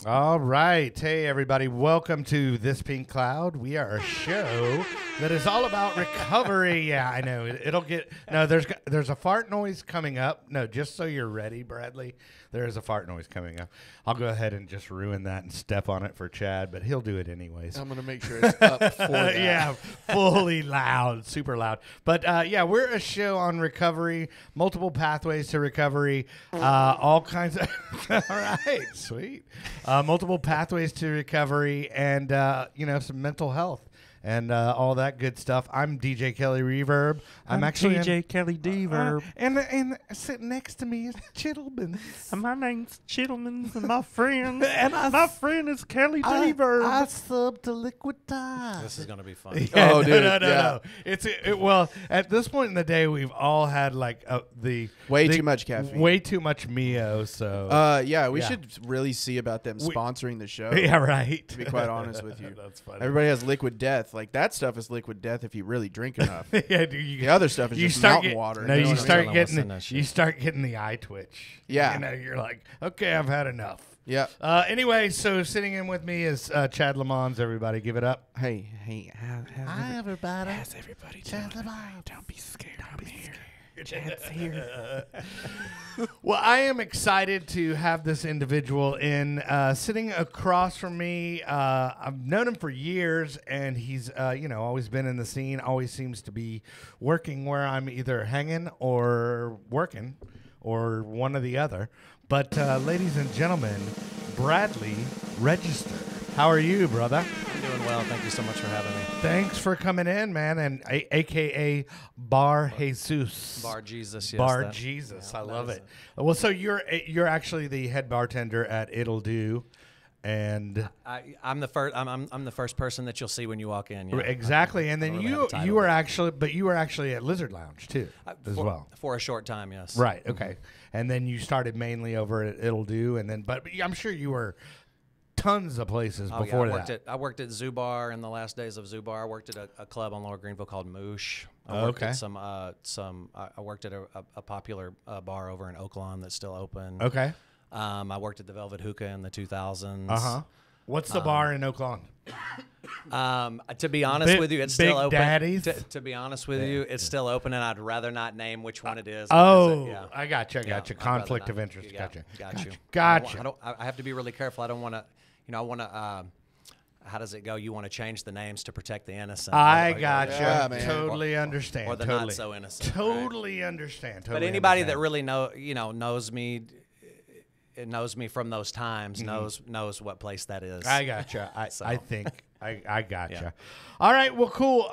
All right. Hey, everybody. Welcome to This Pink Cloud. We are a show that is all about recovery. Yeah, I know. It'll get... No, there's a fart noise coming up. No, just so you're ready, Bradley, there is a fart noise coming up. I'll go ahead and just ruin that and step on it for Chad, but he'll do it anyways. I'm going to make sure it's up for that. Yeah, fully loud, super loud. But, yeah, we're a show on recovery, multiple pathways to recovery, all kinds of... All right, sweet. Multiple pathways to recovery and, some mental health and all that good stuff. I'm DJ Kelly Reverb. I'm actually DJ Kelly Deverb. And sitting next to me is Chittleman. My name's Chittleman, and my friend my friend is Kelly Deverb. I sub to Liquid Tide. This is going to be fun. Yeah, Oh, dude, no. yeah. Well, at this point in the day, we've all had like Way too much caffeine. way too much Mio. So we Yeah. should really see about them sponsoring the show. yeah, right. To be quite honest with you. That's funny. Everybody has liquid death. Like, that stuff is liquid death if you really drink enough. Yeah, dude, The other stuff is just mountain water. No, You know you what I mean? start mean? getting Listen to that shit. you start getting the eye twitch. Yeah. You're like, okay, I've had enough. Yeah. Anyway, so sitting in with me is Chad Lamons. Everybody, give it up. Hey, Hi, everybody. how's everybody Chad doing? Lamons. Don't be scared. I'm here. Chad's here. Well, I am excited to have this individual in sitting across from me. I've known him for years, and he's always been in the scene. Always seems to be working where I'm either hanging or working, or one or the other. But ladies and gentlemen, Bradley Register. How are you, brother? I'm doing well. Thank you so much for having me. Thanks for coming in, man, and AKA Bar Jesus. Bar Jesus, yes. Bar that- Jesus, yeah, I that love is it. Well, so you're actually the head bartender at It'll Do, and I'm the first. I'm the first person that you'll see when you walk in. Yeah. exactly. And I then don't really have a title, you were but- actually at Lizard Lounge too, as well. For a short time, yes. Right. Okay. And then you started mainly over at It'll Do, and then but I'm sure you were tons of places Oh, before yeah, that. I worked at Zubar in the last days of Zubar. I worked at a club on Lower Greenville called Moosh. I worked Okay. at I worked at a popular bar over in Oaklawn that's still open. Okay. I worked at the Velvet Hookah in the 2000s. What's the bar in Oaklawn? To be honest with you, it's still Big open. Daddies? To be honest with you, it's still open, and I'd rather not name which one it is. Oh, because I got you. I'd rather Conflict not. of interest. Yeah, Gotcha. you. Gotcha. I have to be really careful. I don't want to. I want to. How does it go? You want to change the names to protect the innocent. I Or- got you. Yeah, man. Totally understand. or the totally. not so innocent. right? Totally understand. Totally But anybody understand. that really knows me. It knows me from those times. Knows what place that is. I gotcha. So. I think I gotcha. Yeah. All right. Well, cool.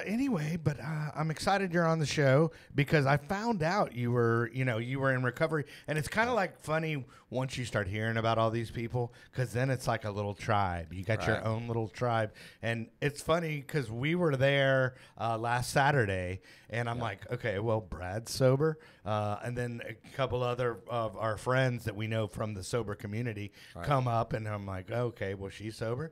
Anyway, but I'm excited you're on the show because I found out you were in recovery, and it's kind of like funny once you start hearing about all these people because then it's like a little tribe. You got your Right. own little tribe, and it's funny because we were there last Saturday, and I'm like, okay, well, Brad's sober, and then a couple other of our friends that we know from the sober community come up, and I'm like, okay, well, she's sober,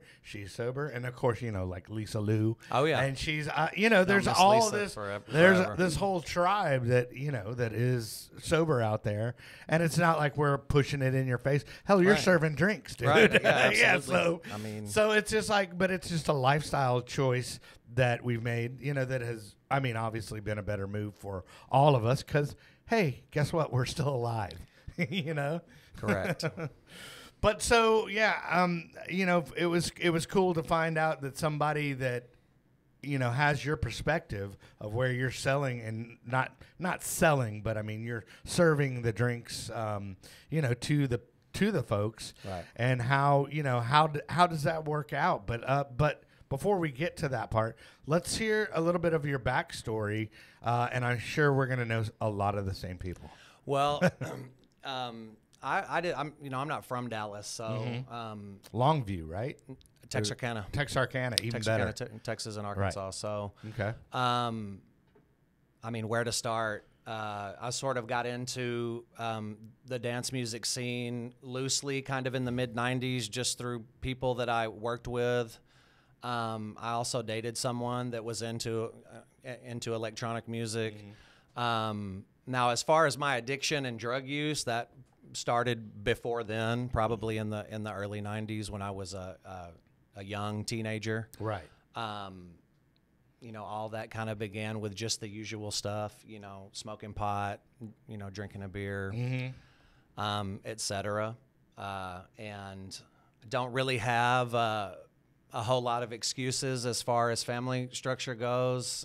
and of course, like Lisa Lou. Oh, yeah. And she's, there's Miss all Lisa this, forever. there's this whole tribe that that is sober out there, and it's not like we're pushing it in your face. Hell, you're Right. serving drinks, dude. Right. Yeah, Yeah, so absolutely. so it's just like, but it's just a lifestyle choice that we've made, that has, obviously been a better move for all of us because, hey, guess what? We're still alive, Correct. But so, yeah, it was cool to find out that somebody that, has your perspective of where you're selling and not selling, but you're serving the drinks, to the folks, Right. and how does that work out? But before we get to that part, let's hear a little bit of your backstory, and I'm sure we're gonna know a lot of the same people. Well, I'm not from Dallas, so Longview, right? Texarkana, Texarkana, even better. Texas, and Arkansas. So, Okay. where to start? I sort of got into the dance music scene loosely, kind of in the mid '90s, just through people that I worked with. I also dated someone that was into electronic music. Now, as far as my addiction and drug use, that started before then, probably in the early '90s when I was a young teenager. Right. All that kind of began with just the usual stuff. Smoking pot, drinking a beer, etc. And don't really have a whole lot of excuses as far as family structure goes.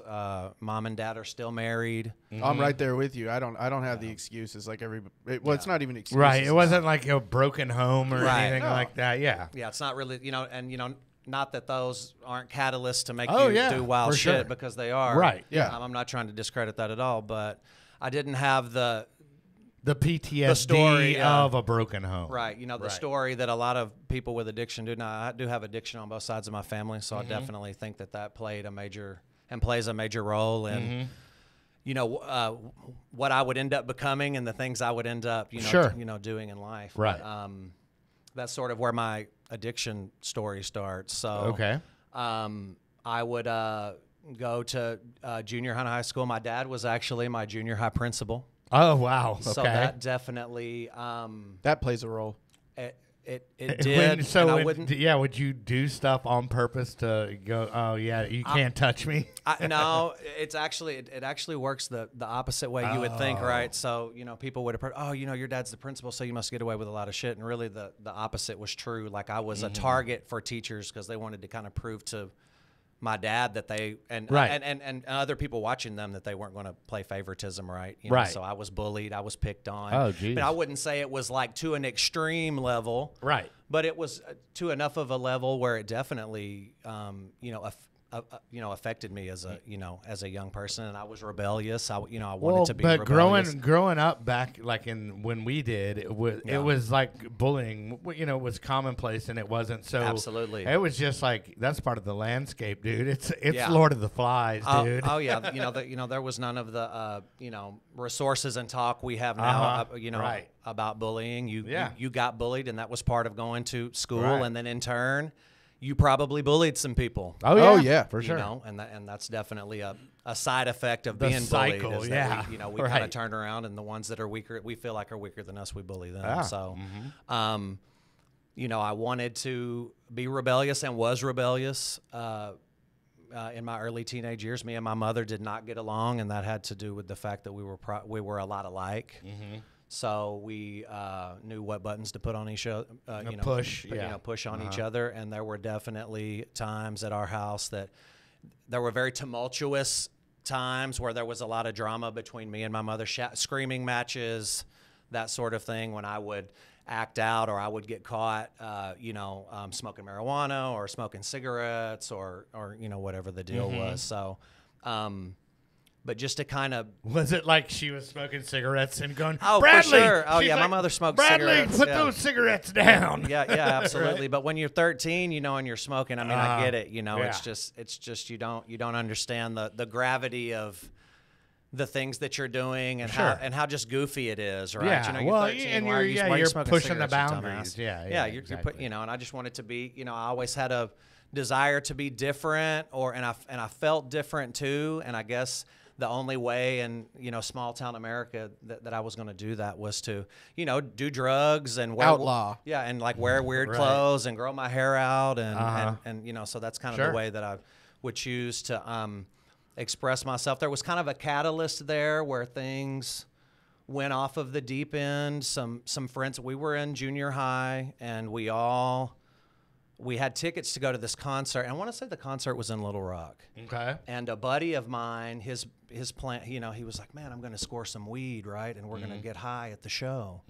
Mom and dad are still married. I'm right there with you. I don't have the excuses like it's not even excuses. Right. It wasn't like a broken home or Right. anything like that. Yeah. Yeah, it's not really, not that those aren't catalysts to make Oh, you yeah, do wild for shit, sure. because they are. Right. Yeah. I'm not trying to discredit that at all, but I didn't have the PTSD story, of a broken home. right, the Right. story that a lot of people with addiction do. Now, I do have addiction on both sides of my family, so I definitely think that played a major and plays a major role in what I would end up becoming and the things I would end up Sure. doing in life. Right. But, that's sort of where my addiction story starts. So Okay. I would go to junior high and high school. My dad was actually my junior high principal. Oh, wow. Okay. So that definitely That plays a role. it did. And I wouldn't. Would you do stuff on purpose to go, oh, yeah, you can't touch me? No, it's actually it actually works the opposite way you would think, right? So people would have, your dad's the principal, so you must get away with a lot of shit. And really, the opposite was true. Like, I was a target for teachers because they wanted to kind of prove to my dad that they and other people watching them that they weren't going to play favoritism, right? Right. So I was bullied, I was picked on. Oh, geez. But I wouldn't say it was like to an extreme level, Right. but it was to enough of a level where it definitely, affected me as a young person, and I was rebellious. I wanted to be but rebellious. growing up back when we did, it was like bullying, was commonplace, and it wasn't so. Absolutely. It was just like, that's part of the landscape, dude. It's Yeah. Lord of the Flies, dude. Oh yeah, there was none of the resources and talk we have now. Right. About bullying. Yeah. You got bullied, and that was part of going to school, Right. and then in turn, you probably bullied some people. Oh yeah, for sure. And that's definitely a side effect of The being cycle, bullied. Is yeah. that we kind of Right. turn around, and the ones that are weaker, we feel like are weaker than us, we bully them. Ah, So, I wanted to be rebellious and was rebellious. In my early teenage years, me and my mother did not get along, and that had to do with the fact that we were a lot alike. So we knew what buttons to put on each other, push on each other. And there were definitely times at our house that there were very tumultuous times where there was a lot of drama between me and my mother, screaming matches, that sort of thing, when I would act out or I would get caught, smoking marijuana or smoking cigarettes or whatever the deal was. So, but just to kind of... Was it like she was smoking cigarettes and going, Oh, Bradley! for sure. Oh, She's yeah, my like, mother smoked Bradley, cigarettes. put Yeah. those cigarettes down. Yeah, absolutely. But when you're 13, and you're smoking, I mean, I get it. yeah. It's just you don't understand the gravity of the things that you're doing and Sure. how just goofy it is, right? Yeah, You're well, 13, and why are you're why are you you're smoking pushing the cigarettes, you boundaries. dumbass? Yeah, you're exactly. and I just wanted to be, I always had a desire to be different, and I felt different too, and I guess the only way in small town America that I was going to do that was to do drugs and wear, Outlaw. and like wear weird Right. clothes and grow my hair out and so that's kind of Sure. the way that I would choose to express myself. There was kind of a catalyst there where things went off of the deep end. Some friends, we were in junior high, and we had tickets to go to this concert. And I want to say the concert was in Little Rock. Okay. And a buddy of mine, his plan, he was like, man, I'm going to score some weed, right? And we're going to get high at the show.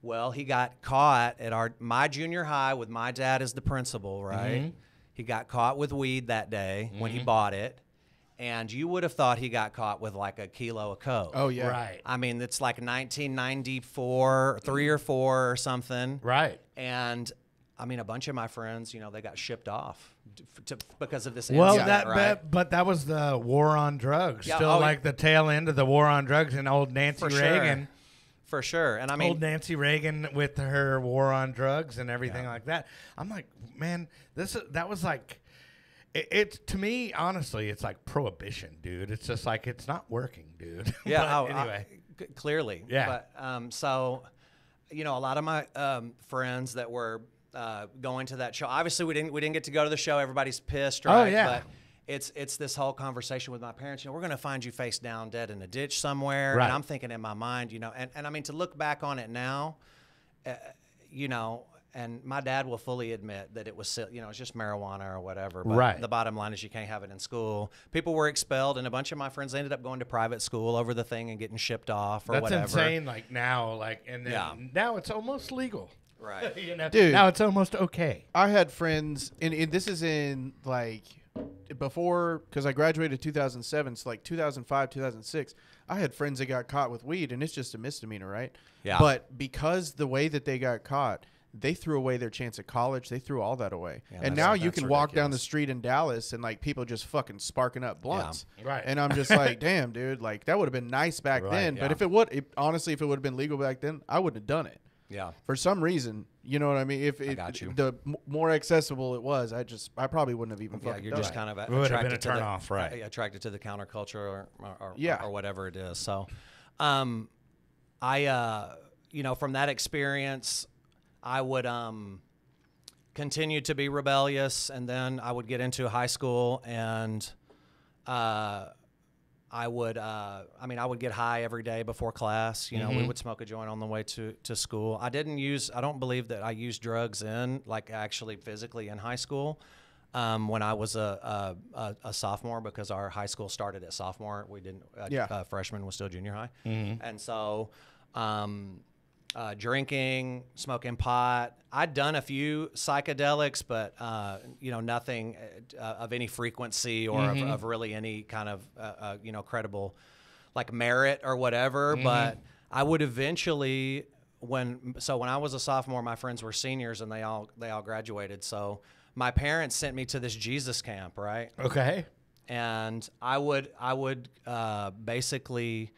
Well, he got caught at my junior high with my dad as the principal, right? He got caught with weed that day when he bought it. And you would have thought he got caught with like a kilo of coke. Oh yeah. Right. I mean, it's like 1994, 3 or 4 or something. Right. And I mean, a bunch of my friends, they got shipped off because of this Well, incident, right? but that was the war on drugs. Yeah, Still like the tail end of the war on drugs, and old Nancy For sure. Reagan. For sure. And I mean, Old Nancy Reagan with her war on drugs and everything like that. I'm like, man, that was like, it's to me, honestly, it's like prohibition, dude. It's just like, it's not working, dude. yeah. But anyway. Clearly. Yeah. But so, you know, a lot of my friends that were going to that show. Obviously, we didn't get to go to the show. Everybody's pissed, right? Oh, yeah. But it's this whole conversation with my parents. You know, we're going to find you face down dead in a ditch somewhere. Right. And I'm thinking in my mind, you know, and I mean, to look back on it now, you know, and my dad will fully admit that it was, you know, it's just marijuana or whatever. But Right. the bottom line is you can't have it in school. People were expelled, and a bunch of my friends ended up going to private school over the thing and getting shipped off or That's whatever. insane. Like now, like, and then Yeah. now it's almost legal. Right. You know, Dude. now it's almost okay. I had friends, and this is in like before, because I graduated 2007, so like 2005, 2006. I had friends that got caught with weed, and it's just a misdemeanor, right? Yeah. But because the way that they got caught, they threw away their chance at college. They threw all that away. Yeah, and that's- now you that's can walk down the ridiculous. street in Dallas and like people just fucking sparking up blunts. Right. And I'm just like, damn, dude, like that would have been nice back Right, then. yeah. But honestly, if it would have been legal back then, I wouldn't have done it. Yeah. For some reason, you know what I mean? If got you. the more accessible it was, I probably wouldn't have even Yeah, fucking you're done just it. kind of It would have been a attracted to the turnoff, right. attracted to the counterculture Yeah. or whatever it is. So, you know, from that experience, I would continue to be rebellious, and then I would get into high school, and I would get high every day before class. You know, we would smoke a joint on the way to school. I don't believe that I used drugs actually physically in high school. When I was a sophomore, because our high school started at sophomore. We didn't, freshman was still junior high. And so, drinking, smoking pot. I'd done a few psychedelics, but you know, nothing of any frequency or of really any kind of you know, credible like merit or whatever. But I would eventually, when I was a sophomore, my friends were seniors and they all graduated. So my parents sent me to this Jesus camp, right? Okay. And I would basically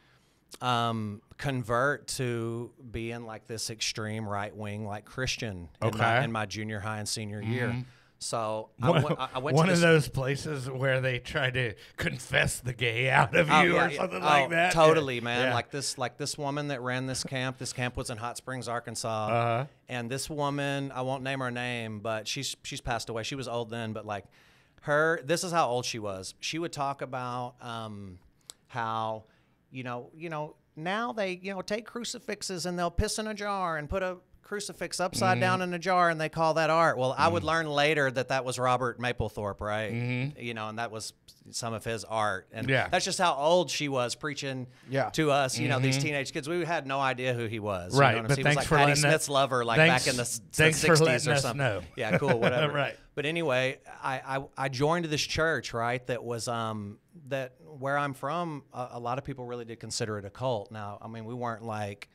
convert to being like this extreme right wing like Christian in my junior high and senior year. So I went one to of this, those places where they try to confess the gay out of you or something like that. Totally, Yeah. man. Yeah. Like this woman that ran this camp. This camp was in Hot Springs, Arkansas. And this woman, I won't name her name, but she's passed away. She was old then, but like this is how old she was. She would talk about how you know now they take crucifixes and they'll piss in a jar and put a crucifix upside down in a jar and they call that art. Well, I would learn later that was Robert Mapplethorpe, right? You know, and that was some of his art. And that's just how old she was preaching to us, you know, these teenage kids. We had no idea who he was. Right. You know what I'm But saying? He was thanks like for Patti letting Smith's lover, like back in the 60s or something. Know. Yeah, cool, whatever. Right. But anyway, I joined this church, right, that was that where I'm from, a lot of people really did consider it a cult. Now, I mean, we weren't like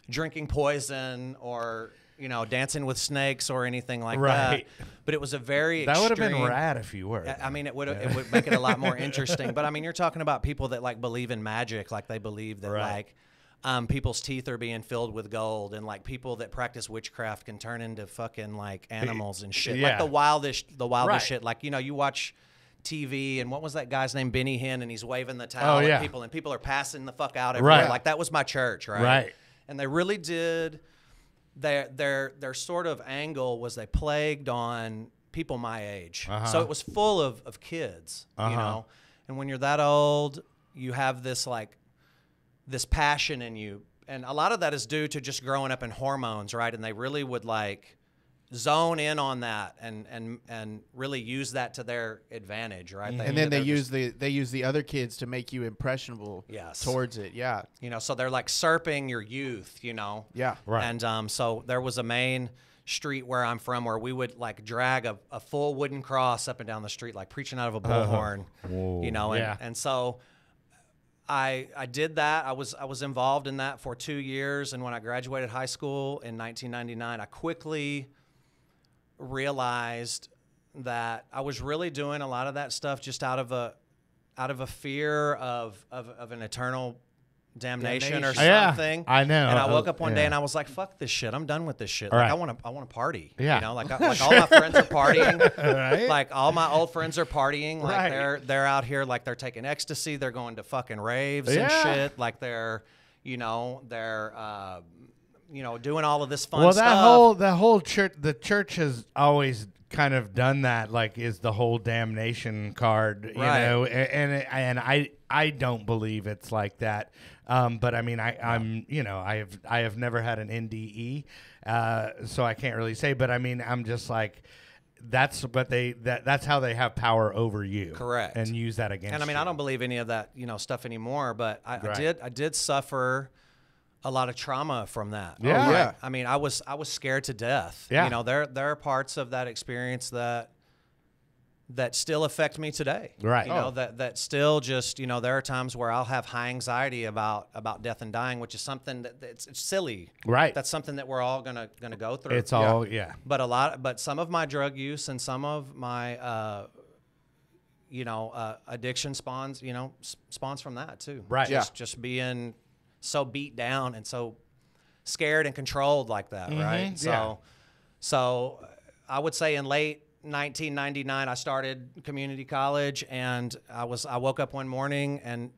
drinking poison or, you know, dancing with snakes or anything like that. But it was a very That would have been extreme- rad if you were. I mean, it would make it a lot more interesting. But I mean, you're talking about people that like believe in magic, like they believe that like people's teeth are being filled with gold, and like people that practice witchcraft can turn into fucking like animals and shit, like the wildest shit. Like, you know, you watch TV and what was that guy's name, Benny Hinn, and he's waving the towel at people, and people are passing the fuck out everywhere. Like that was my church, right? And they really did. Their sort of angle was they plagued on people my age. So it was full of kids, you know. And when you're that old, you have this like this passion in you, and a lot of that is due to just growing up in hormones, right? And they really would like zone in on that and really use that to their advantage, right? And then they use the other kids to make you impressionable towards it. Yeah. You know, so they're like usurping your youth, you know? Yeah. Right. And so there was a main street where I'm from where we would like drag a full wooden cross up and down the street, like preaching out of a bullhorn, you know? And so I did that. I was involved in that for 2 years. And when I graduated high school in 1999, I quickly realized that I was really doing a lot of that stuff just out of a fear of an eternal damnation or something. I know. And I woke up one day and I was like, "Fuck this shit! I'm done with this shit. Like, I want to party. Yeah. You know, like all my friends are partying. Like all my old friends are partying. Like they're out here, like they're taking ecstasy. They're going to fucking raves and shit. Like they're doing all of this fun Well, stuff. that whole church, the church has always kind of done that. Like, is the whole damnation card, you Right. know? And I don't believe it's like that. But I mean, I'm I have never had an NDE, so I can't really say. But I mean, I'm just like. That's what that's how they have power over you. Correct. And use that against you. And I mean, I don't believe any of that, stuff anymore, but I Right. did suffer a lot of trauma from that. Yeah. Oh, yeah. I mean, I was scared to death. Yeah. There are parts of that experience that still affect me today. Right. That still just, there are times where I'll have high anxiety about death and dying, which is something it's silly. Right. That's something that we're all gonna go through. It's all, yeah. But some of my drug use and some of my addiction spawns from that too. Right. Just being so beat down and so scared and controlled like that, right? yeah. So I would say in late 1999 I started community college, and I woke up one morning and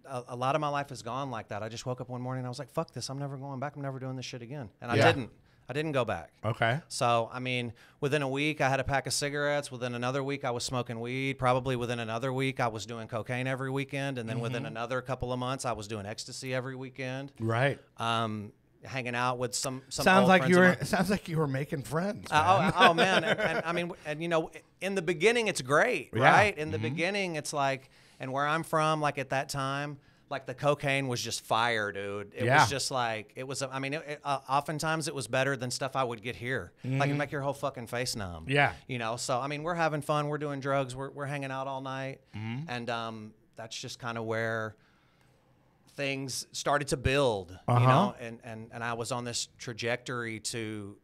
a lot of my life is gone like that. I just woke up one morning and I was like, fuck this, I'm never going back, I'm never doing this shit again. And Yeah. I didn't go back. Okay. So, I mean, within a week, I had a pack of cigarettes. Within another week, I was smoking weed. Probably within another week, I was doing cocaine every weekend. And then within another couple of months, I was doing ecstasy every weekend. Right. Hanging out with some Sounds old like friends you were making friends. Man. Oh man. And I mean, and in the beginning, it's great, Yeah. right? In the beginning, it's like, and where I'm from, like at that time, like the cocaine was just fire, dude. It Yeah. was just like, it was, I mean, oftentimes it was better than stuff I would get here. Like it'd make your whole fucking face numb. Yeah. So, I mean, we're having fun. We're doing drugs. We're hanging out all night. And that's just kind of where things started to build, and I was on this trajectory to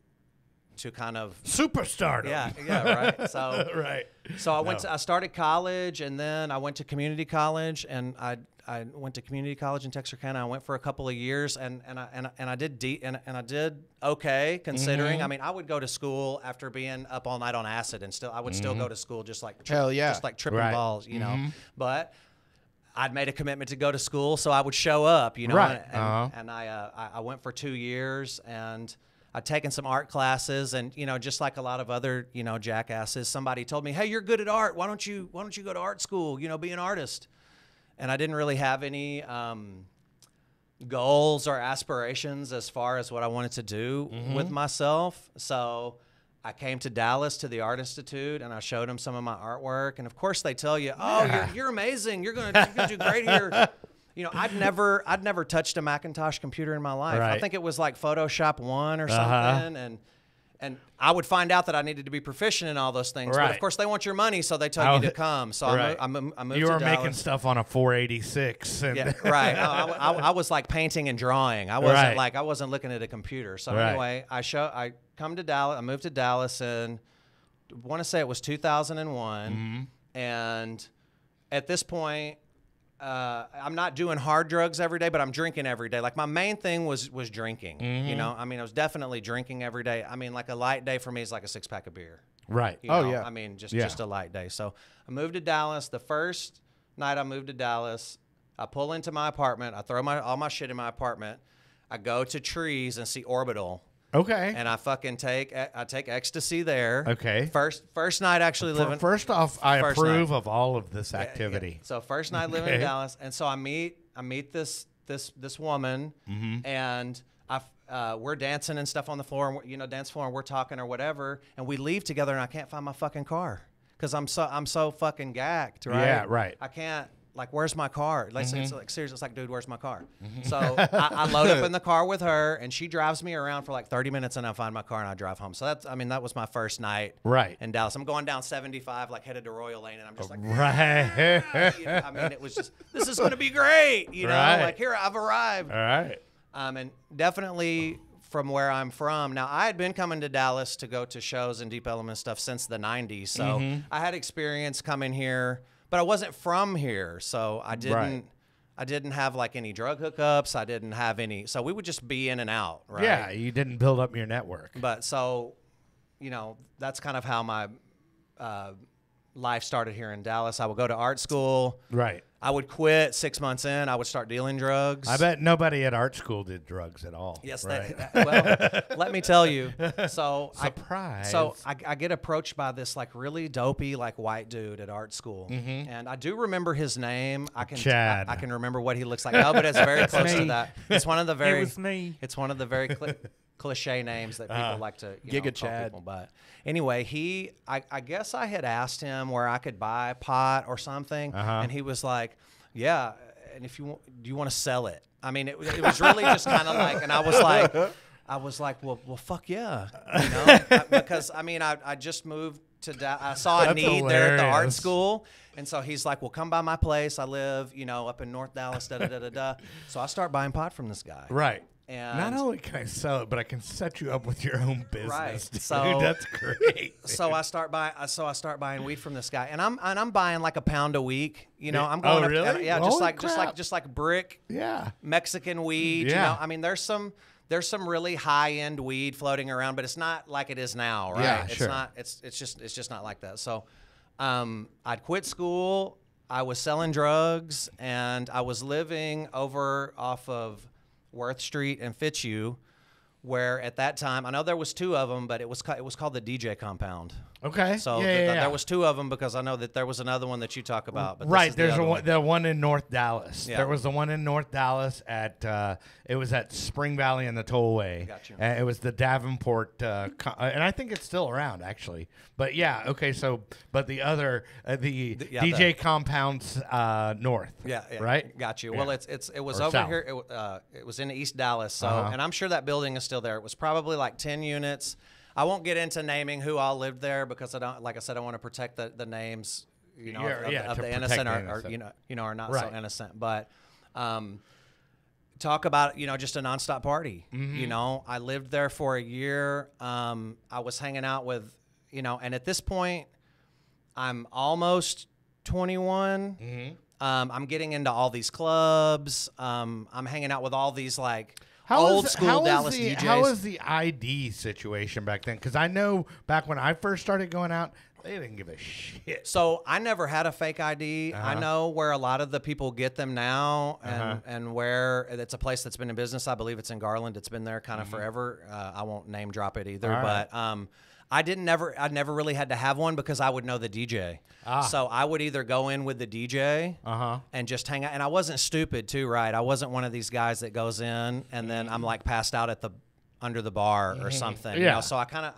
kind of Superstar. right. So Right. so I started college, and then I went to community college, and I went to community college in Texarkana. I went for a couple of years, and I did okay considering. I mean, I would go to school after being up all night on acid, and I would still go to school just like Hell yeah. just like tripping Right. balls, But I'd made a commitment to go to school, so I would show up, Right. and I went for 2 years, and I'd taken some art classes, and just like a lot of other jackasses, somebody told me, "Hey, you're good at art. Why don't you go to art school? Be an artist." And I didn't really have any goals or aspirations as far as what I wanted to do with myself, so I came to Dallas to the Art Institute, and I showed them some of my artwork. And of course, they tell you, "Oh, you're amazing. You're gonna do great here." I'd never touched a Macintosh computer in my life. Right. I think it was like Photoshop 1 or something, and I would find out that I needed to be proficient in all those things. But Right. of course, they want your money, so they tell you to come. So Right. I moved You to were Dallas. making stuff on a 486. And Yeah, right. I was like painting and drawing. I wasn't Right. I wasn't looking at a computer. So Right. anyway, I come to Dallas. I moved to Dallas in, I want to say it was 2001, and at this point, I'm not doing hard drugs every day, but I'm drinking every day. Like my main thing was drinking. I mean, I was definitely drinking every day. I mean, like a light day for me is like a 6-pack of beer. Right. yeah. I mean, just Yeah. a light day. So I moved to Dallas. The first night I moved to Dallas, I pull into my apartment. I throw all my shit in my apartment. I go to Trees and see Orbital. Okay. And I fucking take ecstasy there. Okay. First night actually living. First off, I first approve night. of all of this activity. So first night living in Dallas, and so I meet this woman, and we're dancing and stuff on the floor, dance floor, and we're talking or whatever, and we leave together, and I can't find my fucking car because I'm so fucking gacked, right? Yeah, right. I can't. Like, where's my car? It's like seriously, it's like, dude, where's my car? So I load up in the car with her, and she drives me around for like 30 minutes, and I find my car and I drive home. So that was my first night Right. in Dallas. I'm going down 75, like headed to Royal Lane, and I'm just like, Right. I mean, it was just, this is going to be great, Right. like here I've arrived. All right. And definitely from where I'm from. Now, I had been coming to Dallas to go to shows and Deep Element stuff since the 90s. So I had experience coming here, but I wasn't from here. So I didn't have like any drug hookups. I didn't have any. So we would just be in and out, right? Yeah, you didn't build up your network. But so, that's kind of how life started here in Dallas. I would go to art school. Right. I would quit 6 months in. I would start dealing drugs. I bet nobody at art school did drugs at all. Yes, right? well, let me tell you. So Surprise. I get approached by this like really dopey like white dude at art school, and I do remember his name. Chad. I can remember what he looks like. No, but it's very close to that. It's one of the very. It was me. It's one of the very cliche names that people like to Giga call Chad. people. But anyway, I guess I had asked him where I could buy pot or something, and he was like, "Yeah, and if you want, do you want to sell it?" I mean, it was really just kind of like, and I was like, well, fuck yeah, because I mean, I just moved to I saw a That's need there at the art hilarious. school, and so he's like, well, come by my place. I live, up in North Dallas, da da da da da. So I start buying pot from this guy. Right. And not only can I sell it, but I can set you up with your own business. Right. Dude. So- That's great. So I start buying weed from this guy, and I'm buying like a pound a week. I'm Oh, going up, really? yeah, Holy just like brick Yeah. Mexican weed. Yeah. I mean, there's some really high end weed floating around, but it's not like it is now, right? Yeah, it's sure. not. It's just not like that. So, I'd quit school. I was selling drugs, and I was living over off of Worth Street and Fitzhugh, where at that time I know there was two of them, but it was called the DJ Compound. Okay. So yeah. there was two of them because I know that there was another one that you talk about. But this Right, is the there's other the one in North Dallas. Yeah. There was the one in North Dallas at it was at Spring Valley and the Tollway. Got you. It was the Davenport, and I think it's still around actually. But yeah, okay. So, but the other DJ Compounds North. Yeah, right. Got you. Yeah. Well, it was Or over south. here. It was in East Dallas. So, and I'm sure that building is still there. It was probably like 10 units. I won't get into naming who all lived there because I don't. Like I said, I want to protect the names. Of to the innocent protect the or innocent. are not Right. so innocent. But talk about just a nonstop party. I lived there for a year. I was hanging out with and at this point, I'm almost 21. I'm getting into all these clubs. I'm hanging out with all these like old school Dallas DJs. How was the ID situation back then? Because I know back when I first started going out, they didn't give a shit. So I never had a fake ID. I know where a lot of the people get them now, and where it's a place that's been in business. I believe it's in Garland. It's been there kind of forever. I won't name drop it either, but I never really had to have one because I would know the DJ. So I would either go in with the DJ and just hang out. And I wasn't stupid too, right? I wasn't one of these guys that goes in and then I'm like passed out at under the bar or something. Yeah. So I kind of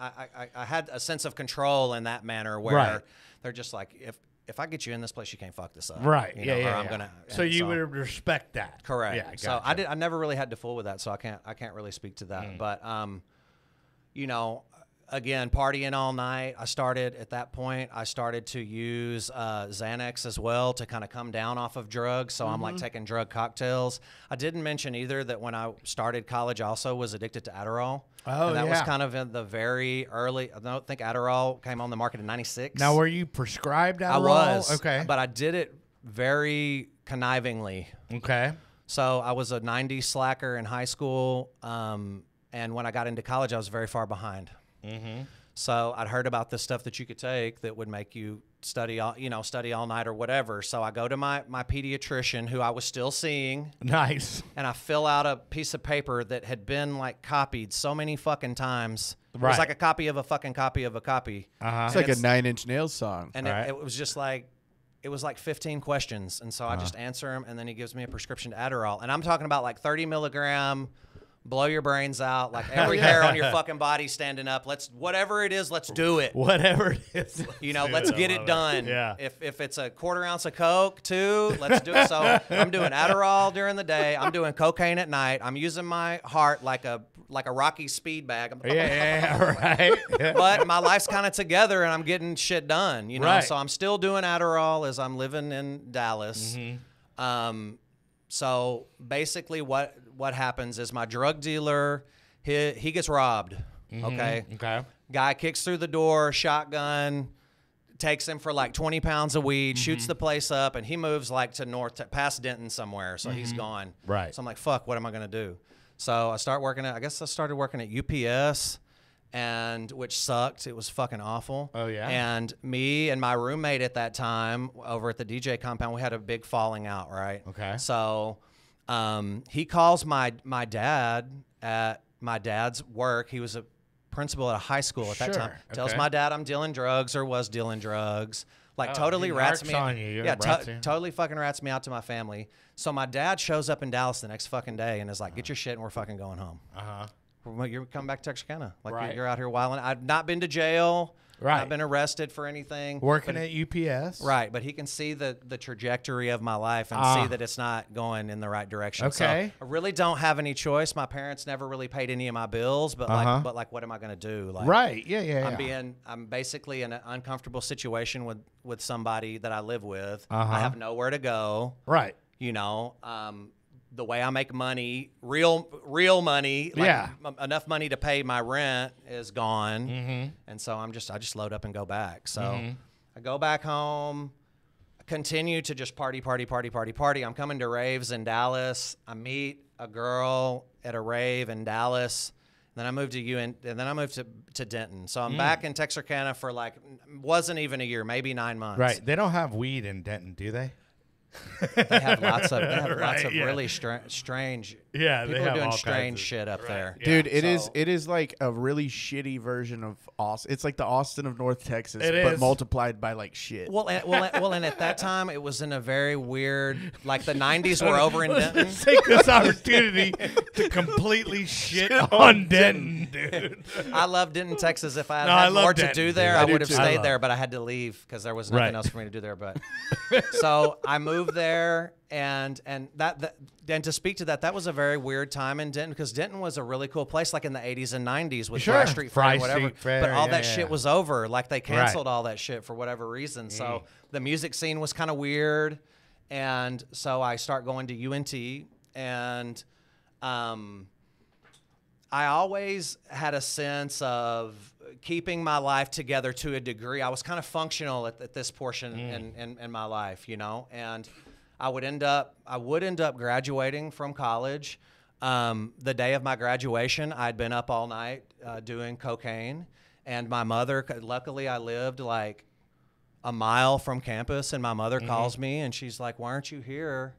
I had a sense of control in that manner where they're just like, if I get you in this place, you can't fuck this up. Right. You know, Yeah. or I'm gonna. So you would I Correct. Yeah. So I never really had to fool with that. So I can't really speak to that. But again, partying all night. At that point, I started to use Xanax as well to kind of come down off of drugs. So I'm like taking drug cocktails. I didn't mention either that when I started college, I also was addicted to Adderall. Oh, and that was yeah. kind of in the very early. I don't think Adderall came on the market in '96. Now, were you prescribed Adderall? I was. Okay. But I did it very connivingly. Okay. So I was a 90s slacker in high school. And when I got into college, I was very far behind. So I'd heard about this stuff that you could take that would make you study all night or whatever. So I go to my pediatrician, who I was still seeing, Nice. and I fill out a piece of paper that had been like copied so many fucking times. It Right. was like a copy of a fucking copy of a copy. It's like a 9 Inch Nails song. And Right. it was just like, it was like 15 questions. And so I just answer them, and then he gives me a prescription to Adderall. And I'm talking about like 30 milligram, blow your brains out, like every hair on your fucking body standing up. Whatever it is, let's do it. Whatever it is. Let's get it done. Yeah. If it's a quarter ounce of Coke too, let's do it. So I'm doing Adderall during the day. I'm doing cocaine at night. I'm using my heart like a Rocky speed bag. Yeah, right. But my life's kind of together, and I'm getting shit done. Right. So I'm still doing Adderall as I'm living in Dallas. So basically, what happens is my drug dealer, he gets robbed. Okay. Okay. Guy kicks through the door, shotgun, takes him for like 20 pounds of weed, shoots the place up, and he moves like to past Denton somewhere. So he's gone. Right. So I'm like, fuck, what am I gonna do? So I started working at UPS, and which sucked. It was fucking awful. Oh, yeah? And me and my roommate at that time over at the DJ compound, we had a big falling out, right? Okay. So he calls my dad at my dad's work. He was a principal at a high school at that Sure. time. Tells Okay. my dad I'm dealing drugs or was dealing drugs. Like Oh, totally he rats narcs me. on you. Yeah, Rats you. totally fucking rats me out to my family. So my dad shows up in Dallas the next fucking day and is like, "Get your shit and we're fucking going home. You're coming back to Texarkana. Like Right. you're out here wilding. I've not been to jail. Right. Not been arrested for anything. Working but at UPS. Right, but he can see the trajectory of my life and see that it's not going in the right direction. Okay. So I really don't have any choice. My parents never really paid any of my bills, but like what am I going to do? Like, Right. Yeah. I'm basically in an uncomfortable situation with somebody that I live with. I have nowhere to go. Right. You know, the way I make money, real money, like Yeah. enough money to pay my rent is gone, and so I just load up and go back. So I go back home, continue to just party. I'm coming to raves in Dallas. I meet a girl at a rave in Dallas. Then I moved to Denton. So I'm back in Texarkana for wasn't even a year, maybe 9 months. Right. They don't have weed in Denton, do they? They have lots of Right, yeah. really strange. Yeah, they people have are doing all strange kinds of- shit up there. Yeah. Dude, it So- is like a really shitty version of Austin. It's like the Austin of North Texas, It but is. multiplied by like shit. Well, and at that time it was in a very weird, like the '90s were over in Denton. Let's take this opportunity to completely shit on Denton, dude. I love Denton, Texas. If I had, No, I had love more to Denton, do dude. there, I I do would have too. I stayed love there, it. but I had to leave because there was nothing Right. else for me to do there. But so I moved there, and to speak to that was a very weird time in Denton because Denton was a really cool place, like in the '80s and '90s with Sure. Fry Street Fair Fry and whatever. Street Fair, but all yeah, that yeah. shit was over. Like they canceled all that shit for whatever reason. So the music scene was kind of weird, and so I start going to UNT, and I always had a sense of keeping my life together to a degree. I was kind of functional at this portion in my life, you know, and I would end up graduating from college. The day of my graduation, I'd been up all night doing cocaine, and my mother, luckily I lived like a mile from campus, and my mother calls me and she's like, "Why aren't you here?"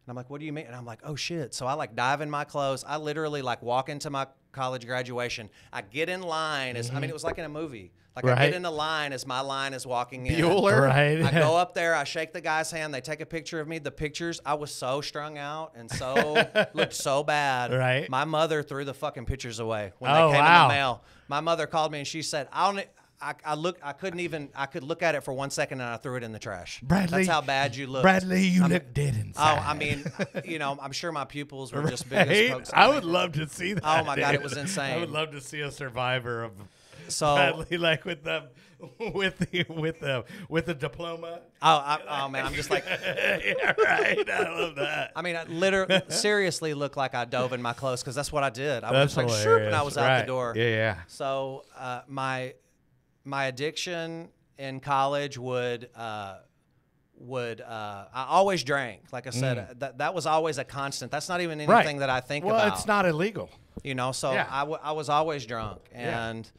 And I'm like, "What do you mean?" And I'm like, "Oh shit." So I like dive in my clothes. I literally like walk into my college graduation. I get in line I mean, it was like in a movie. Like I Right. get in the line as my line is walking in. Bueller? Right. I go up there, I shake the guy's hand, they take a picture of me. The pictures, I was so strung out and so looked so bad. Right. My mother threw the fucking pictures away when Oh, they came wow. in the mail. My mother called me and she said, I could look at it for 1 second and I threw it in the trash. Bradley, That's how bad you look. Bradley, you look dead Oh, inside. I mean, you know, I'm sure my pupils were just big as Right? Cokes. I would love to see that. Oh, my God, it dude. was I insane. would love to see a survivor of So, Bradley, like with the diploma. oh man, I'm just like, Yeah, right. I love that. I mean, I literally, seriously looked like I dove in my clothes because that's what I did. I That's was just like, shoop, and I was out Right. the door. Yeah. So my addiction in college I always drank. Like I said, that was always a constant. That's not even anything that I think well, about. it's not illegal. You know, so Yeah. I was always drunk. Yeah. And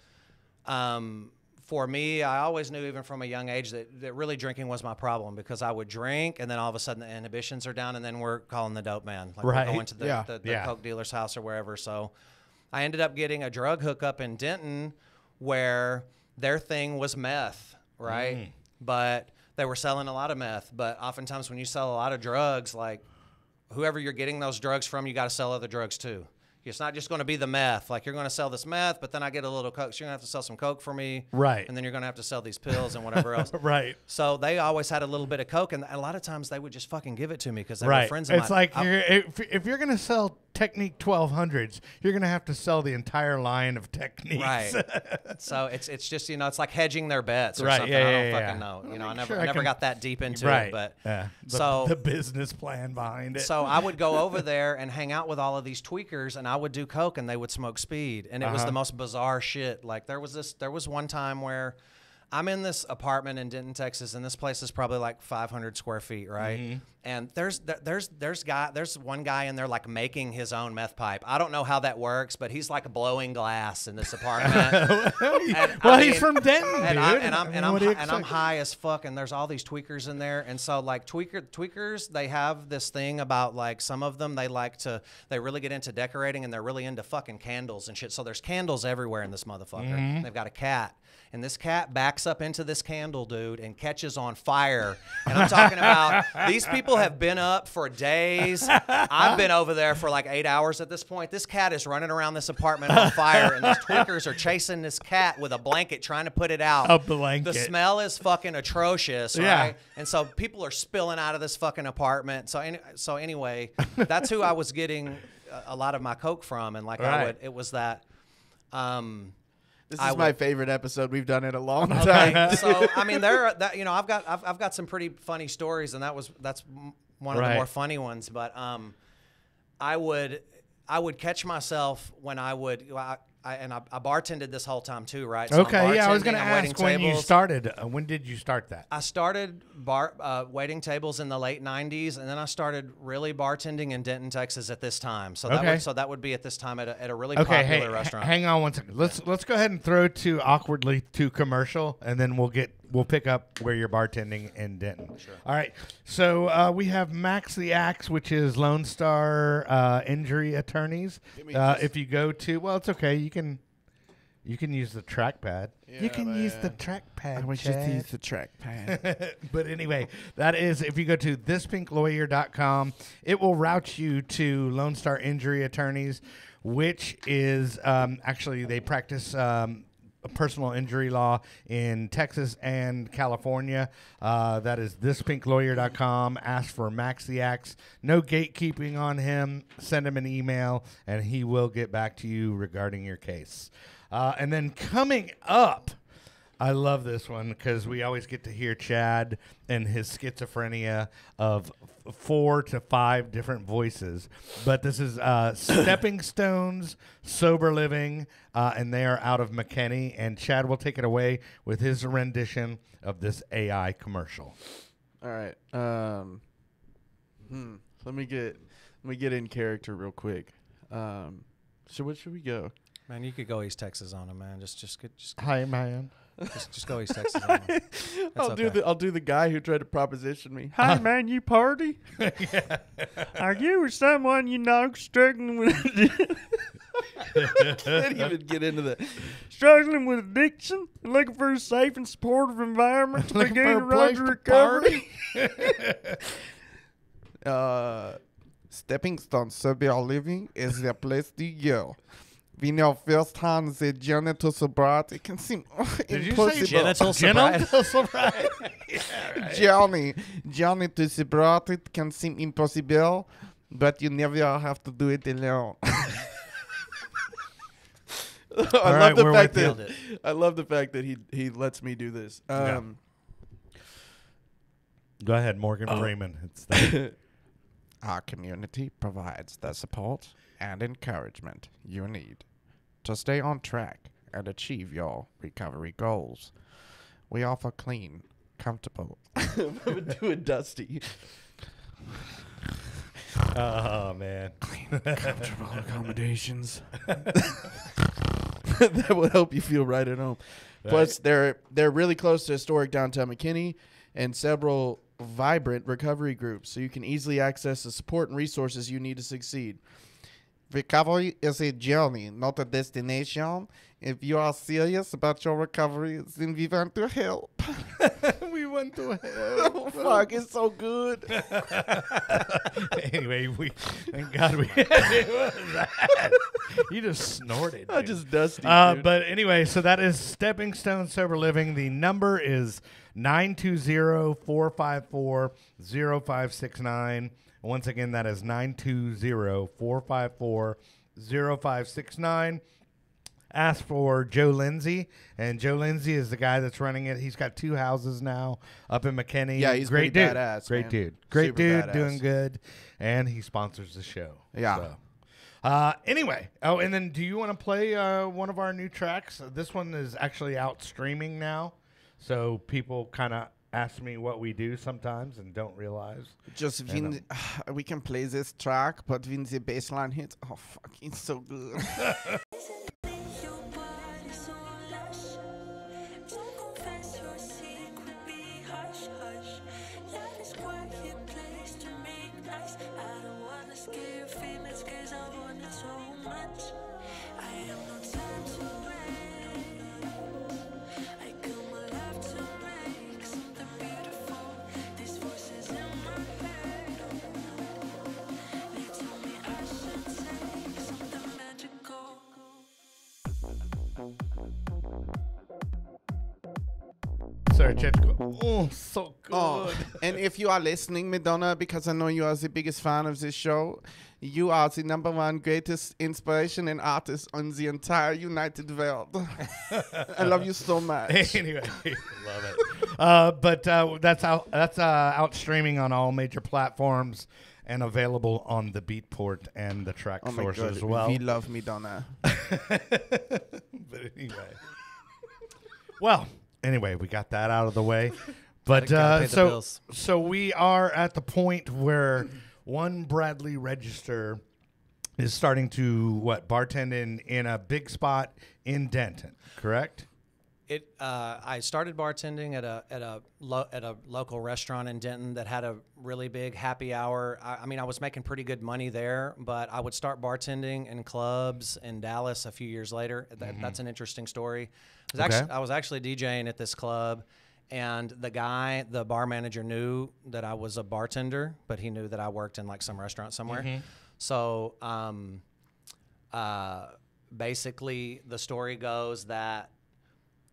for me, I always knew even from a young age that really drinking was my problem because I would drink and then all of a sudden the inhibitions are down and then we're calling the dope man. Like Right. we're going to the, Yeah. the Yeah. Coke dealer's house or wherever. So I ended up getting a drug hookup in Denton where their thing was meth, right? But they were selling a lot of meth. But oftentimes when you sell a lot of drugs, like whoever you're getting those drugs from, you got to sell other drugs too. It's not just going to be the meth. Like you're going to sell this meth, but then I get a little coke. So you're going to have to sell some coke for me. Right. And then you're going to have to sell these pills and whatever else. Right. So they always had a little bit of coke. And a lot of times they would just fucking give it to me because they were Right. friends of It's mine. like if you're going to sell Technique 1200s, you're going to have to sell the entire line of techniques. Right. So it's just, you know, it's like hedging their bets or Right, something. yeah, I yeah, don't fucking yeah. know. You know, Well, I sure, never I can- got that deep into Right. it. But yeah. so the business plan behind it. So I would go over there and hang out with all of these tweakers, and I would do coke, and they would smoke speed, and it was the most bizarre shit. Like there was one time where I'm in this apartment in Denton, Texas, and this place is probably like 500 square feet, right? Mm-hmm. And there's one guy in there like making his own meth pipe. I don't know how that works, but he's like blowing glass in this apartment. He's from Denton, and dude. I'm high as fuck, and there's all these tweakers in there, and so like tweakers, they have this thing about like some of them they really get into decorating, and they're really into fucking candles and shit. So there's candles everywhere in this motherfucker. Mm-hmm. They've got a cat. And this cat backs up into this candle, dude, and catches on fire. And I'm talking about these people have been up for days. I've been over there for like 8 hours at this point. This cat is running around this apartment on fire, and these tweakers are chasing this cat with a blanket trying to put it out. A blanket. The smell is fucking atrocious, right? Yeah. And so people are spilling out of this fucking apartment. So anyway, that's who I was getting a lot of my coke from, and like Right. it was that. This is my favorite episode we've done in a long time. Okay, so I mean, I've got some pretty funny stories, and that's one of the more funny ones. But I would catch myself when I bartended this whole time too, right? So Okay, yeah, I was going to I'm waiting ask when you tables. started. When did you start that? I started waiting tables in the late '90s, and then I started really bartending in Denton, Texas at this time. So that would be at this time at a really popular restaurant. Hang on one second. Let's go ahead and throw to awkwardly to commercial, and then we'll pick up where you're bartending in Denton. Sure. All right. So we have Max the Axe, which is Lone Star Injury Attorneys. If you go to, well, it's okay. You can use the trackpad. Yeah, you can use the trackpad. I wish you to use the trackpad. But anyway, that is, if you go to thispinklawyer.com, it will route you to Lone Star Injury Attorneys, which is actually they practice personal injury law in Texas and California. That is thispinklawyer.com. Ask for Max the Axe. No gatekeeping on him. Send him an email, and he will get back to you regarding your case. And then coming up, I love this one because we always get to hear Chad and his schizophrenia of 4 to 5 different voices. But this is Stepping Stones, Sober Living, and they are out of McKinney. And Chad will take it away with his rendition of this AI commercial. All right. Let me get in character real quick. So what should we go? Man, you could go East Texas on him, man. Just Hi, man. Just go East Texas on him. I'll do the guy who tried to proposition me. Hi, man, you party? Are you or someone you know struggling with Can't even get into that. struggling with addiction, looking for a safe and supportive environment to Looking begin for a a road place to to recovery? Stepping Stone Sober Living is the place to go. We know firsthand the journey to sobriety can seem Did you impossible. say Genital sobriety? Genital sobriety. Yeah, right. Journey to sobriety can seem impossible, but you never have to do it alone. I love the fact that he lets me do this. Yeah. Go ahead, Morgan Freeman. It's that. Our community provides the support and encouragement you need to stay on track and achieve your recovery goals. We offer clean, comfortable. I'm gonna do a Dusty. Oh, man. Comfortable accommodations. That will help you feel right at home. Right. Plus, they're really close to historic downtown McKinney and several vibrant recovery groups, so you can easily access the support and resources you need to succeed. Recovery is a journey, not a destination. If you are serious about your recovery, then we want to help. We went to hell. Oh, fuck, it's so good. Anyway, thank God we what was that? You just snorted. I dude. just Dusty. Dude. But anyway, so that is Stepping Stone Sober Living. The number is 920-454-0569. Once again, that is 920-454-0569. Ask for Joe Lindsay, and Joe Lindsay is the guy that's running it. He's got 2 houses now up in McKinney. Yeah, he's great pretty dude. badass, Great man. dude. Great Super dude, badass. doing good, and he sponsors the show. Yeah. So. Anyway, and then do you want to play one of our new tracks? This one is actually out streaming now. So people kind of ask me what we do sometimes and don't realize. Just when we can play this track, but when the bass line hits, oh fuck, it's so good. Sorry, Chet. Oh, so good. Oh, and if you are listening, Madonna, because I know you are the biggest fan of this show, you are the #1 greatest inspiration and artist on the entire United world. I love you so much. Anyway, love it. But that's out streaming on all major platforms and available on the Beatport and the track Oh my sources God, as well. we love Madonna. But anyway, well, anyway, we got that out of the way. But Gotta pay the bills. so we are at the point where one Bradley Register is starting to bartend in a big spot in Denton, correct? I started bartending at a local restaurant in Denton that had a really big happy hour. I mean, I was making pretty good money there, but I would start bartending in clubs in Dallas a few years later. That's an interesting story. I was actually DJing at this club, and the bar manager knew that I was a bartender, but he knew that I worked in like some restaurant somewhere. So basically, the story goes that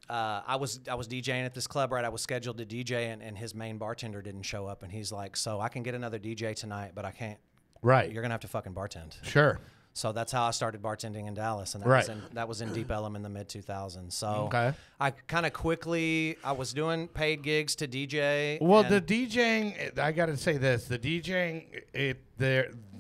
I was DJing at this club, right? I was scheduled to DJ, and his main bartender didn't show up, and he's like, "So I can get another DJ tonight, but I can't. Right. You're gonna have to fucking bartend." Sure. So that's how I started bartending in Dallas, and that was in Deep Ellum in the mid 2000s. So I kind of quickly I was doing paid gigs to DJ. Well, the DJing, I got to say this: the DJing,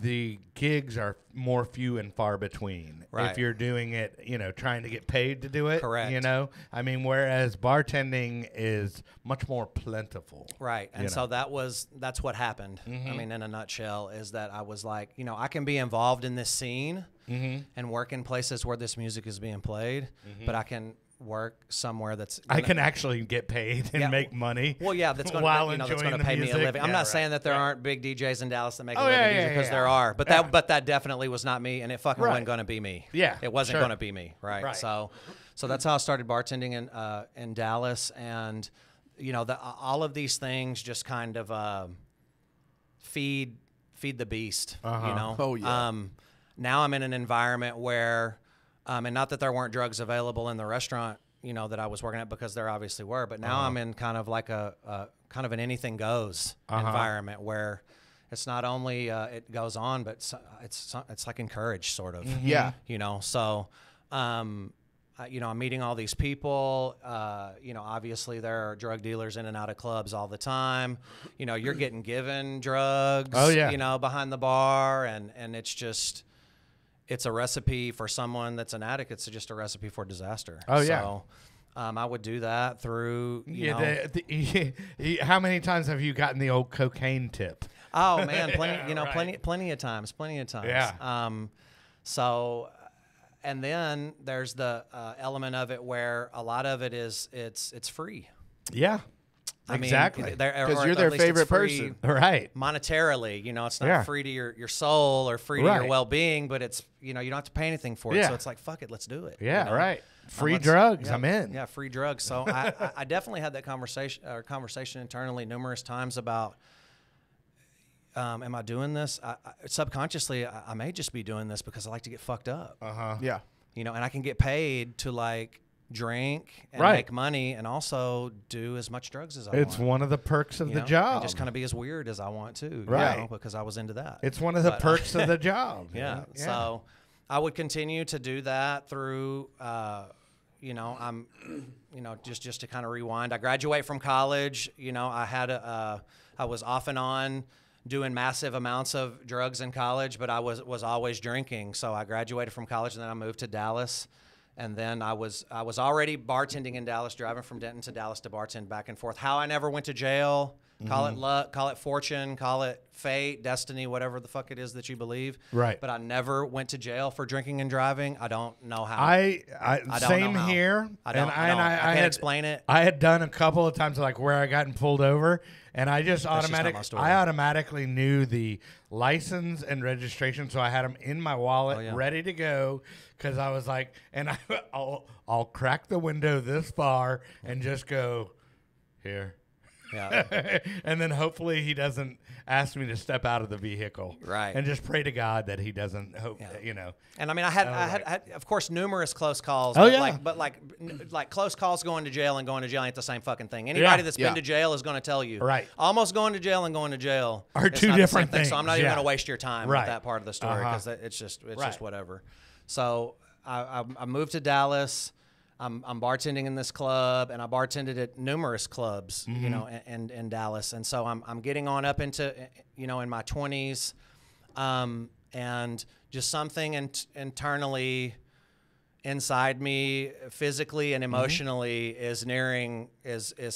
the gigs are more few and far between. Right. If you're doing it, trying to get paid to do it. Correct. I mean, whereas bartending is much more plentiful. Right. And so that's what happened. I mean, in a nutshell, is that I was like, I can be involved in this scene and work in places where this music is being played, but I can work somewhere that's I can actually get paid and make money. Well, yeah, that's going to pay me a living. I'm not saying that there aren't big DJs in Dallas that make a living because there are, but that definitely was not me, and it fucking wasn't going to be me. Yeah, it wasn't going to be me. Right. So that's how I started bartending in Dallas, and all of these things just kind of feed the beast. Oh yeah. Now I'm in an environment where. And not that there weren't drugs available in the restaurant, that I was working at, because there obviously were. But now I'm in kind of like a kind of an anything goes environment where it's not only it goes on, but it's like encouraged sort of. Yeah. So I'm meeting all these people. Obviously there are drug dealers in and out of clubs all the time. You're getting given drugs. Oh yeah. Behind the bar, and it's just. It's a recipe for someone that's an addict. It's just a recipe for disaster. Oh, yeah. So I would do that through, how many times have you gotten the old cocaine tip? Oh, man, plenty of times. Yeah. So, and then there's the element of it where a lot of it is it's free. Yeah. Exactly. Because you're their favorite person. Right. Monetarily, it's not free to your soul or free to your well-being, but it's, you don't have to pay anything for it. So it's like, fuck it, let's do it. Yeah, right. Free drugs, I'm in. Yeah, free drugs. So I definitely had that conversation internally numerous times about, am I doing this? Subconsciously, I may just be doing this because I like to get fucked up. Yeah. And I can get paid to drink and make money and also do as much drugs as I want. It's one of the perks of the job. And just kind of be as weird as I want to, because I was into that. It's one of the perks of the job. Yeah. So I would continue to do that through, I'm, just to kind of rewind. I graduate from college. I was off and on doing massive amounts of drugs in college, but I was always drinking. So I graduated from college, and then I moved to Dallas. And then I was already bartending in Dallas, driving from Denton to Dallas to bartend back and forth. How I never went to jail, call it luck, call it fortune, call it fate, destiny, whatever the fuck it is that you believe. Right. But I never went to jail for drinking and driving. I don't know how. I don't same know how. here. I don't. I can't had, explain it. I had done a couple of times like where I gotten pulled over, and I just not my story. automatically knew the license and registration, so I had them in my wallet, ready to go, because I was like, and I'll crack the window this far and just go here. Yeah. And then hopefully he doesn't ask me to step out of the vehicle. Right. And just pray to God that he doesn't hope, you know. And I mean, I had, of course, numerous close calls. Oh, but yeah. Like close calls going to jail and going to jail ain't the same fucking thing. Anybody that's been to jail is going to tell you. Right. Almost going to jail and going to jail are it's two not the different same thing. things. So I'm not even going to waste your time with that part of the story because it's just whatever. So I moved to Dallas. I'm bartending in this club, and I bartended at numerous clubs, you know, in Dallas. And so I'm getting on up into, you know, in my 20s, and just something internally inside me, physically and emotionally, is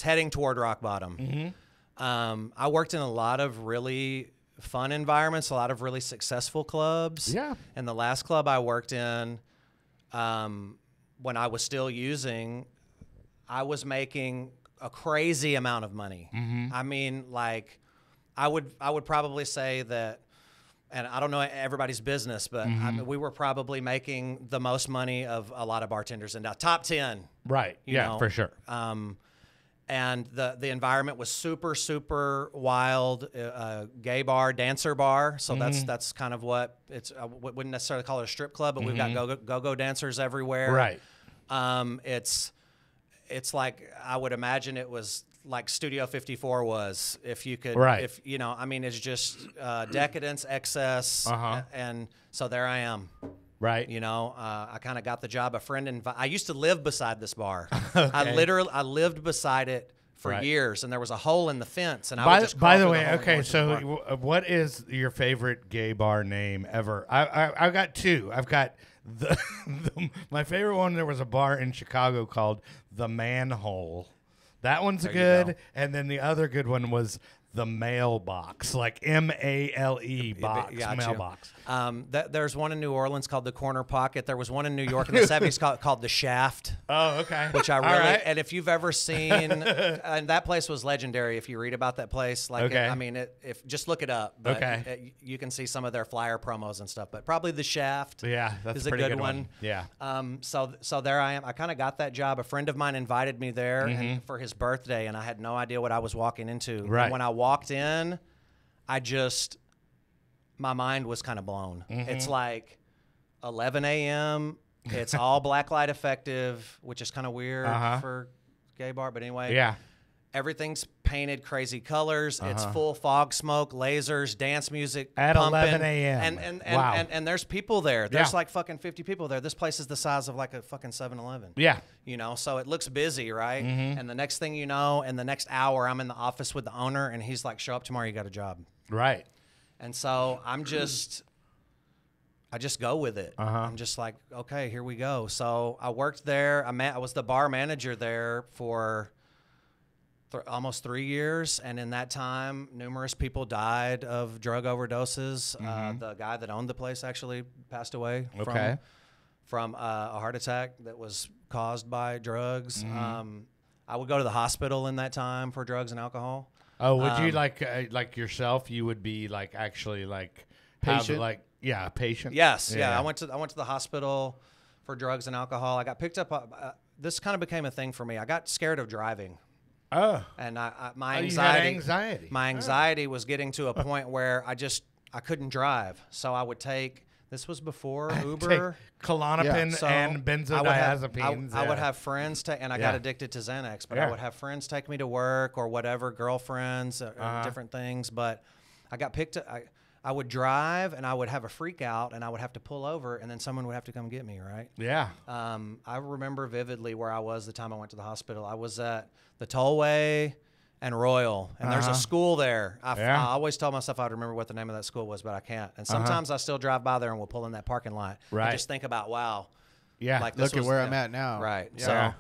heading toward rock bottom. I worked in a lot of really fun environments, a lot of really successful clubs. Yeah. And the last club I worked in, when I was still using, I was making a crazy amount of money. I mean, like, I would probably say that, and I don't know everybody's business, but I mean, we were probably making the most money of a lot of bartenders in top 10. Right. You Yeah, know? for sure. And the environment was super, super wild, gay bar, dancer bar. So that's kind of what it's. I wouldn't necessarily call it a strip club, but we've got go-go dancers everywhere. Right. It's like, I would imagine it was like Studio 54 was, if you could, if you know, I mean, it's just decadence, excess, and so there I am. Right. You know, I kind of got the job. A friend I used to live beside this bar. I lived beside it for years, and there was a hole in the fence, and I would just crawl by the through way, hole and go okay, into the bar. so what is your favorite gay bar name ever? I've got two. I've got my favorite one. There was a bar in Chicago called The Manhole. That one's good, and then the other good one was The Mailbox, like MALE box, mailbox. There's one in New Orleans called the Corner Pocket. There was one in New York in the 70s called the Shaft. Oh, okay. Which I really, and if you've ever seen, and that place was legendary. If you read about that place, like, I mean, if just look it up. But you can see some of their flyer promos and stuff. But probably the Shaft. Yeah, that's is a a pretty good one. Yeah. So there I am. I kind of got that job. A friend of mine invited me there for his birthday, and I had no idea what I was walking into. Right. And when I walked in, my mind was kind of blown. It's like 11 a.m. It's all blacklight effective, which is kind of weird for gay bar. But anyway, everything's painted crazy colors. It's full fog smoke, lasers, dance music at pumping. 11 a.m. And there's people there. There's like fucking 50 people there. This place is the size of like a fucking 7-Eleven. Yeah. You know, so it looks busy, right? And the next thing you know, in the next hour, I'm in the office with the owner, and he's like, "Show up tomorrow, you got a job." Right. And so I just go with it. I'm just like, okay, here we go. So I worked there. I was the bar manager there for almost 3 years. And in that time, numerous people died of drug overdoses. The guy that owned the place actually passed away from a heart attack that was caused by drugs. I would go to the hospital in that time for drugs and alcohol. Oh, would you like yourself? You would be like actually like Patient? Patient. Yes, yeah. I went to the hospital for drugs and alcohol. I got picked up. This kind of became a thing for me. I got scared of driving. Oh. And my You anxiety. had anxiety. My anxiety was getting to a point where I couldn't drive. So I would take. This was before Uber. Klonopin So and benzodiazepines. I would have friends and I got addicted to Xanax, but I would have friends take me to work or whatever, girlfriends, different things. But I got picked up. I would drive and I would have a freak out and I would have to pull over and then someone would have to come get me, right? Yeah. I remember vividly where I was the time I went to the hospital. I was at the Tollway and Royal, and there's a school there. I always tell myself I'd remember what the name of that school was, but I can't. And sometimes I still drive by there and we'll pull in that parking lot. Right. And just think about, wow, Yeah. Like Look at was- where I'm at now. Right. Yeah. So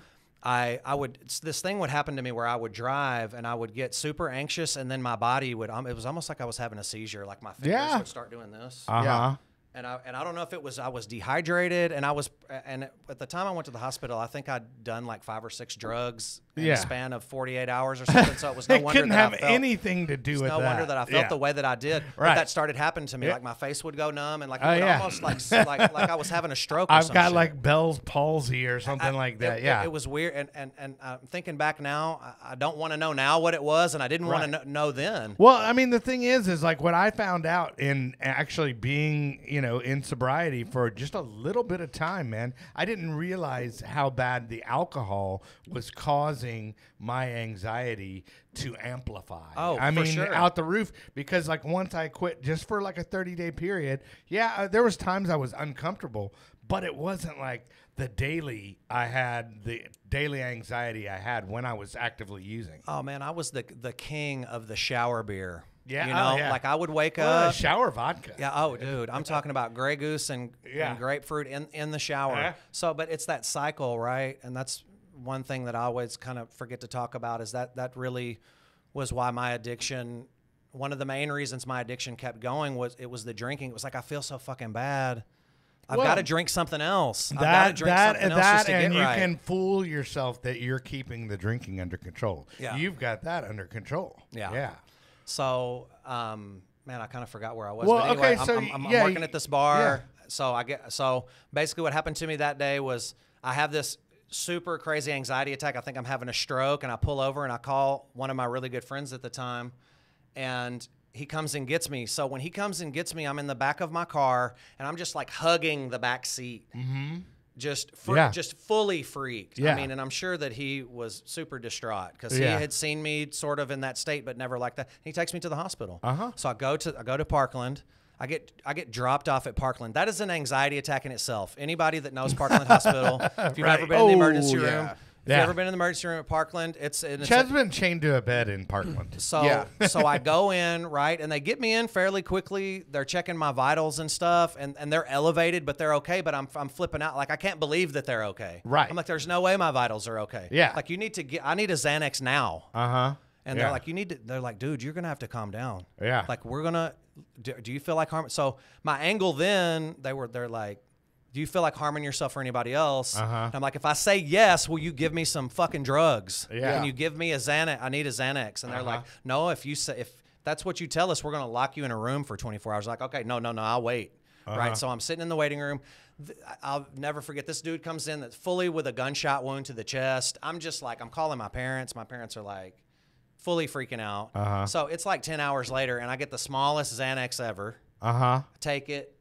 I would this thing would happen to me where I would drive and I would get super anxious and then my body would it was almost like I was having a seizure. Like my fingers Yeah. would start doing this. Uh-huh. And I don't know if it was I was dehydrated and at the time I went to the hospital, I think I'd done like 5 or 6 drugs in Yeah. a span of 48 hours or something. So it was no It wonder couldn't that have I felt, anything to do with no that. wonder that I felt Yeah. the way that I did. Right. But that started happening to me. Yeah. Like my face would go numb and like it Oh, would yeah. almost like I was having a stroke. Or I've some got shit. like Bell's palsy or something like that. Yeah. It was weird, and I'm thinking back now, I don't want to know now what it was, and I didn't want to know then. Well, I mean, the thing is like what I found out in actually being, in sobriety for just a little bit of time, man, I didn't realize how bad the alcohol was causing my anxiety to amplify. Oh, I for mean, sure. out the roof, because like once I quit just for like a 30-day period, there was times I was uncomfortable, but it wasn't like the daily anxiety I had when I was actively using. Oh man, I was the king of the shower beer. Yeah, you know, oh, yeah. like I would wake Well, up. shower vodka. Yeah. Oh, dude, I'm talking about Grey Goose and grapefruit in the shower. Yeah. So, but it's that cycle, right? And that's one thing that I always kind of forget to talk about is that really was why my addiction. One of the main reasons my addiction kept going was the drinking. It was like I feel so fucking bad. I've got to drink something else. I've got to drink something else just to and get you right. can fool yourself that you're keeping the drinking under control. Yeah. You've got that under control. Yeah. Yeah. So, man, I kind of forgot where I was. Well, but anyway, okay, so I'm yeah, working at this bar. yeah. So basically, what happened to me that day was I have this super crazy anxiety attack. I think I'm having a stroke, and I pull over and I call one of my really good friends at the time, and he comes and gets me. So when he comes and gets me, I'm in the back of my car, and I'm just like hugging the back seat. Mm-hmm. Just fully freaked. Yeah. I mean, and I'm sure that he was super distraught because Yeah. he had seen me sort of in that state, but never like that. He takes me to the hospital. Uh-huh. So I go to Parkland. I get dropped off at Parkland. That is an anxiety attack in itself. Anybody that knows Parkland Hospital, if you've Right. ever been in the emergency Oh, room, yeah. if you've ever been in the emergency room at Parkland, it's Chad's been chained to a bed in Parkland. so so I go in, right, and they get me in fairly quickly. They're checking my vitals and stuff, and they're elevated, but they're okay. But I'm flipping out. Like I can't believe that they're okay. Right. I'm like, there's no way my vitals are okay. Yeah. Like I need a Xanax now. Uh-huh. And they're like, they're like, dude, you're going to have to calm down. Yeah. Like do you feel like harm? So my angle then, they're like, do you feel like harming yourself or anybody else? Uh-huh. And I'm like, if I say yes, will you give me some fucking drugs? Yeah. Can you give me a Xanax? I need a Xanax. And they're like, no, if that's what you tell us, we're going to lock you in a room for 24 hours. Like, okay, no, I'll wait. Right. So I'm sitting in the waiting room. I'll never forget this dude comes in that's fully with a gunshot wound to the chest. I'm just like, I'm calling my parents. My parents are like fully freaking out. Uh-huh. So it's like 10 hours later and I get the smallest Xanax ever. Uh-huh. Take it.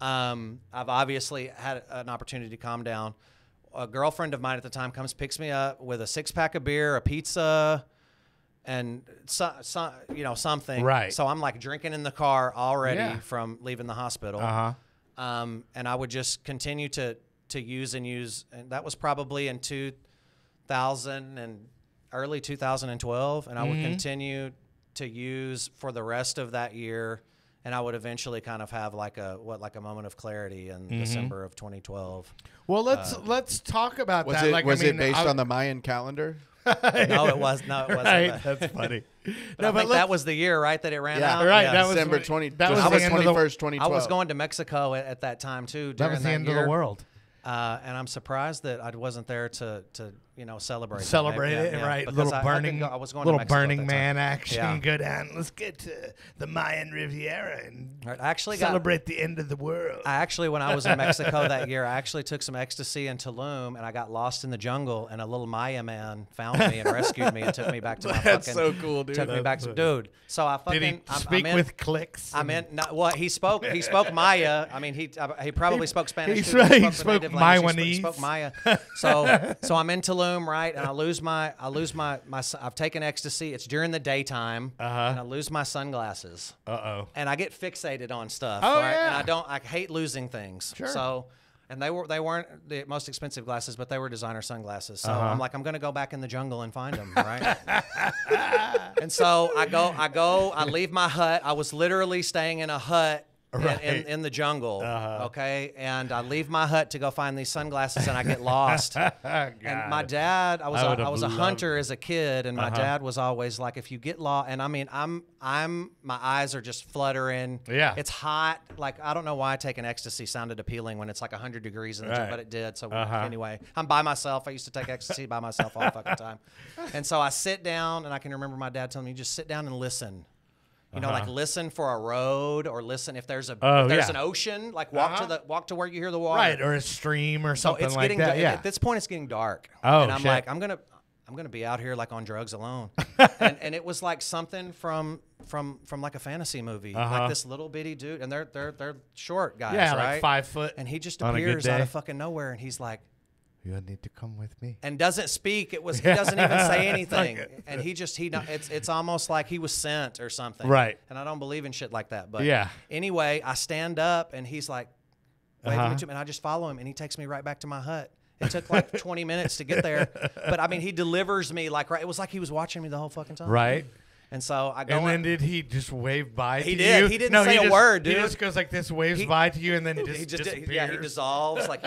I've obviously had an opportunity to calm down. A girlfriend of mine at the time comes, picks me up with a 6-pack of beer, a pizza, and something. Right. So I'm like drinking in the car already Yeah. from leaving the hospital. Uh-huh. And I would just continue to use, and that was probably in 2000 and early 2012, and I would continue to use for the rest of that year. And I would eventually kind of have like a moment of clarity in December of 2012. Well, let's talk about Was that. it Like, was I mean, it based on the Mayan calendar? No, it wasn't. Right, that's funny. But I think that was the year, right, that it ran out. Right, Yeah. that was December when- 20. that was December the end of the- 21st, 2012. I was going to Mexico at that time too. That During was the end year. of the world. And I'm surprised that I wasn't there to celebrate. that. Celebrate Yeah, it, yeah. right? Because Little I couldn't burning, go- I was going to little Mexico at Burning that Man time. action. Yeah. Go down. Let's get to the Mayan Riviera and Right, I actually celebrate the end of the world. I actually, when I was in Mexico that year, I actually took some ecstasy in Tulum, and I got lost in the jungle, and a little Maya man found me and rescued me and took me back to my That's fucking. so cool, dude. Took me back to dude. So I fucking. Did he I'm speak in, with clicks? I'm in. No, well, he spoke Maya. I mean, he probably spoke Spanish. he too. spoke- he the spoke native language. Maiwanese. He spoke Maya. So I'm in Tulum, right? And I lose my. I've taken ecstasy. It's during the daytime, and I lose my sunglasses. Uh-oh. And I get fixated on stuff. Oh, right? yeah. And I hate losing things. Sure. So, and they weren't the most expensive glasses, but they were designer sunglasses. So I'm like, I'm gonna go back in the jungle and find them, right? And so I leave my hut. I was literally staying in a hut in the jungle. Okay, and I leave my hut to go find these sunglasses, and I get lost. And my dad, I was a hunter as a kid, and my dad was always like, if you get lost, and I mean, my eyes are just fluttering. Yeah. It's hot. Like, I don't know why taking ecstasy sounded appealing when it's like 100 degrees in the gym, but it did. So anyway, I'm by myself. I used to take ecstasy by myself all the fucking time. And so I sit down, and I can remember my dad telling me, just sit down and listen. You know, like listen for a road, or listen if there's an ocean, like walk to where you hear the water. Right, or a stream or something it's like getting that. At this point, it's getting dark. Oh, and I'm shit. like, I'm gonna be out here like on drugs alone. and it was like something from like a fantasy movie, like this little bitty dude, and they're short guys, Yeah, right? like 5 foot. And he just on a good appears out day. of fucking nowhere, and he's like, You need to come with me. and doesn't speak. He doesn't even say anything, and it's almost like he was sent or something. Right. And I don't believe in shit like that. But Yeah. anyway, I stand up, and he's like waving me to me, and I just follow him, and he takes me right back to my hut. It took like 20 minutes to get there, but I mean, he delivers me like right. It was like he was watching me the whole fucking time. Right. And so I go. And then in, did he just wave by to you? He did. He didn't say a word, dude. He just goes like this, waves by to you, and then he just disappears. he dissolves like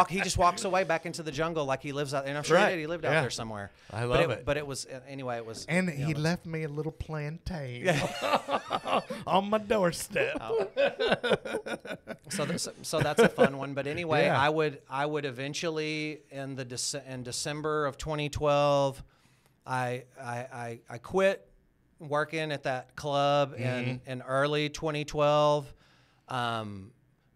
he just walks away back into the jungle like he lives out. And I'm sure he did. He lived out there somewhere. I love it. But it was anyway. It was. And he left me a little plantain on my doorstep. So that's a fun one. But anyway, Yeah. I would eventually in December of 2012, I quit working at that club in early 2012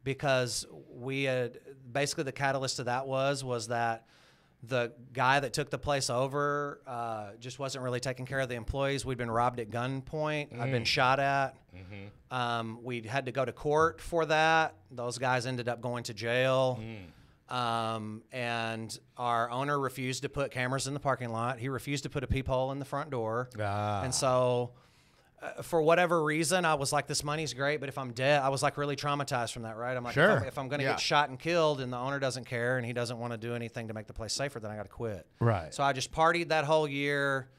because we had basically the catalyst of that was that the guy that took the place over just wasn't really taking care of the employees. We'd been robbed at gunpoint. I'd been shot at. We had to go to court for that. Those guys ended up going to jail. And our owner refused to put cameras in the parking lot. He refused to put a peephole in the front door. And so for whatever reason, I was like, this money's great, but if I'm dead, I was like really traumatized from that, right? I'm like, Sure. if I'm going to get shot and killed and the owner doesn't care and he doesn't want to do anything to make the place safer, then I got to quit. Right. So I just partied that whole year,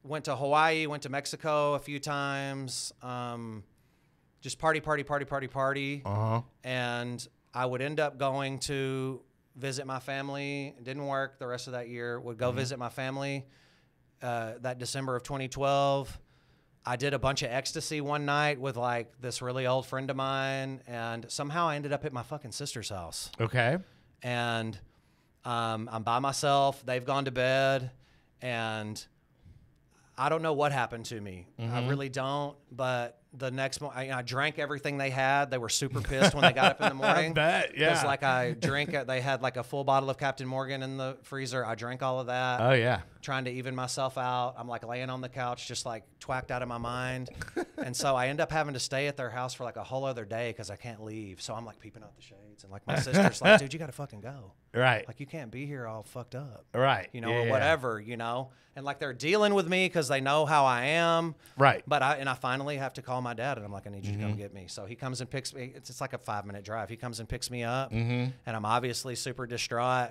went to Hawaii, went to Mexico a few times, just party. And I would end up going to visit my family. It didn't work the rest of that year. Would go visit my family that December of 2012. I did a bunch of ecstasy one night with like this really old friend of mine, and somehow I ended up at my fucking sister's house. Okay. And I'm by myself. They've gone to bed, and I don't know what happened to me. I really don't. But the next morning, I drank everything they had. They were super pissed when they got up in the morning. I bet, yeah. Because like I drink, they had like a full bottle of Captain Morgan in the freezer. I drank all of that. Oh, yeah. Trying to even myself out. I'm like laying on the couch, just like twacked out of my mind. And so I end up having to stay at their house for like a whole other day because I can't leave. So I'm like peeping out the shades. And like my sister's like, dude, you got to fucking go. Right. Like you can't be here all fucked up. Right. You know, Yeah, or yeah. whatever, you know. And like they're dealing with me because they know how I am. Right. But I finally have to call my dad, and I'm like, I need you to come get me. So he comes and picks me. It's like a 5-minute drive. He comes and picks me up, and I'm obviously super distraught.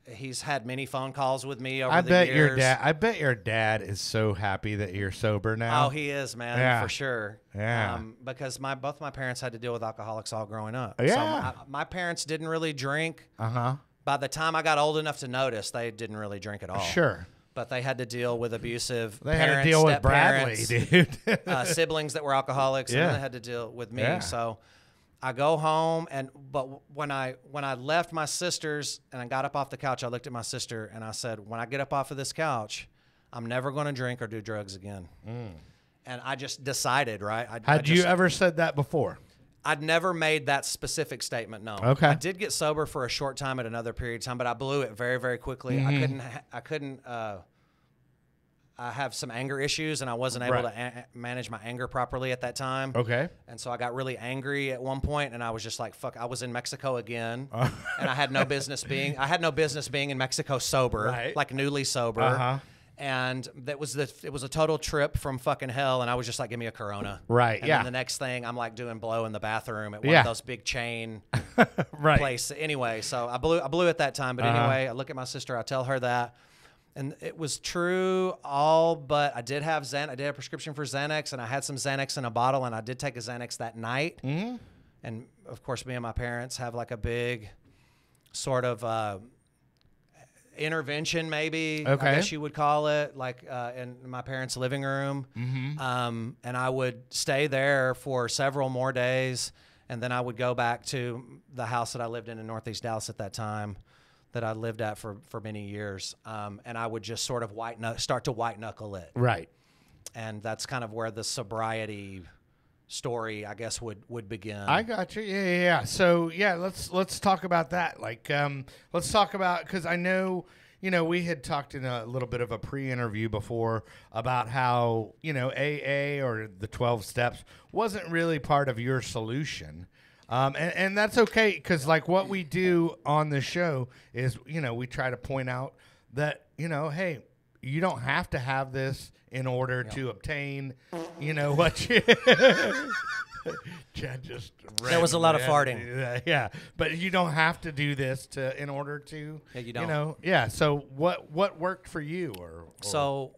He's had many phone calls with me over the years. I bet your dad is so happy that you're sober now. Oh, he is, man, Yeah. for sure. Yeah. Because both my parents had to deal with alcoholics all growing up. Yeah. So my parents didn't really drink. Uh-huh. By the time I got old enough to notice, they didn't really drink at all. Sure. But they had to deal with abusive They parents, had to deal with Bradley, step-parents, dude. siblings that were alcoholics, and Yeah. then they had to deal with me. Yeah. So I go home, but when I left my sister's and I got up off the couch, I looked at my sister and I said, when I get up off of this couch, I'm never going to drink or do drugs again. And I just decided, right? Had you ever said that before? I'd never made that specific statement. No. Okay. I did get sober for a short time at another period of time, but I blew it very, very quickly. I couldn't. I have some anger issues, and I wasn't able to manage my anger properly at that time. Okay. And so I got really angry at one point, and I was just like, "Fuck!" I was in Mexico again, and I had no business being. I had no business being in Mexico sober, Right. like newly sober. Uh-huh. And it was a total trip from fucking hell, and I was just like, give me a Corona. Right, And yeah. then the next thing, I'm like doing blow in the bathroom at one Yeah. of those big chain Right. place. Anyway, so I blew at that time. But anyway, I look at my sister, I tell her that, And it was true all, but I did have I did have a prescription for Xanax, and I had some Xanax in a bottle, and I did take a Xanax that night. Mm-hmm. And of course, me and my parents have like a big sort of intervention, maybe, I guess you would call it, like in my parents' living room. Mm-hmm. And I would stay there for several more days, and then I would go back to the house that I lived in Northeast Dallas at that time, that I lived at for many years. And I would just sort of start to white knuckle it. Right. And that's kind of where the sobriety story, I guess, would begin. I got you. Yeah. So yeah, let's talk about that. Like, let's talk about, because I know, we had talked in a little bit of a pre-interview before about how, AA or the 12 steps wasn't really part of your solution. And that's okay, because like what we do on the show is, we try to point out that, hey, you don't have to have this in order to obtain, what you... Chad just there was a lot of farting. Yeah, but you don't have to do this in order to... Yeah, you don't. Yeah, so what worked for you? So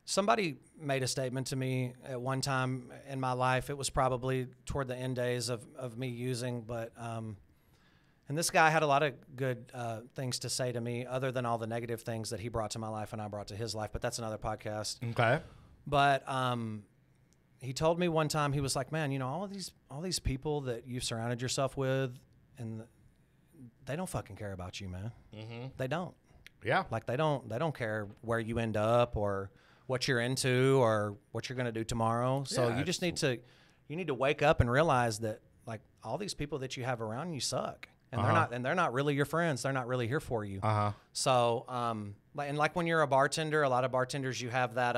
somebody made a statement to me at one time in my life. It was probably toward the end days of me using, but and this guy had a lot of good things to say to me, other than all the negative things that he brought to my life and I brought to his life, but that's another podcast. Okay. But he told me one time, he was like, man, all these people that you've surrounded yourself with, and they don't fucking care about you, man. Mm-hmm. They don't. Yeah. Like they don't care where you end up or what you're into or what you're going to do tomorrow. So you just need to wake up and realize that like all these people that you have around you suck, and they're not really your friends. They're not really here for you. So like when you're a bartender, a lot of bartenders, you have that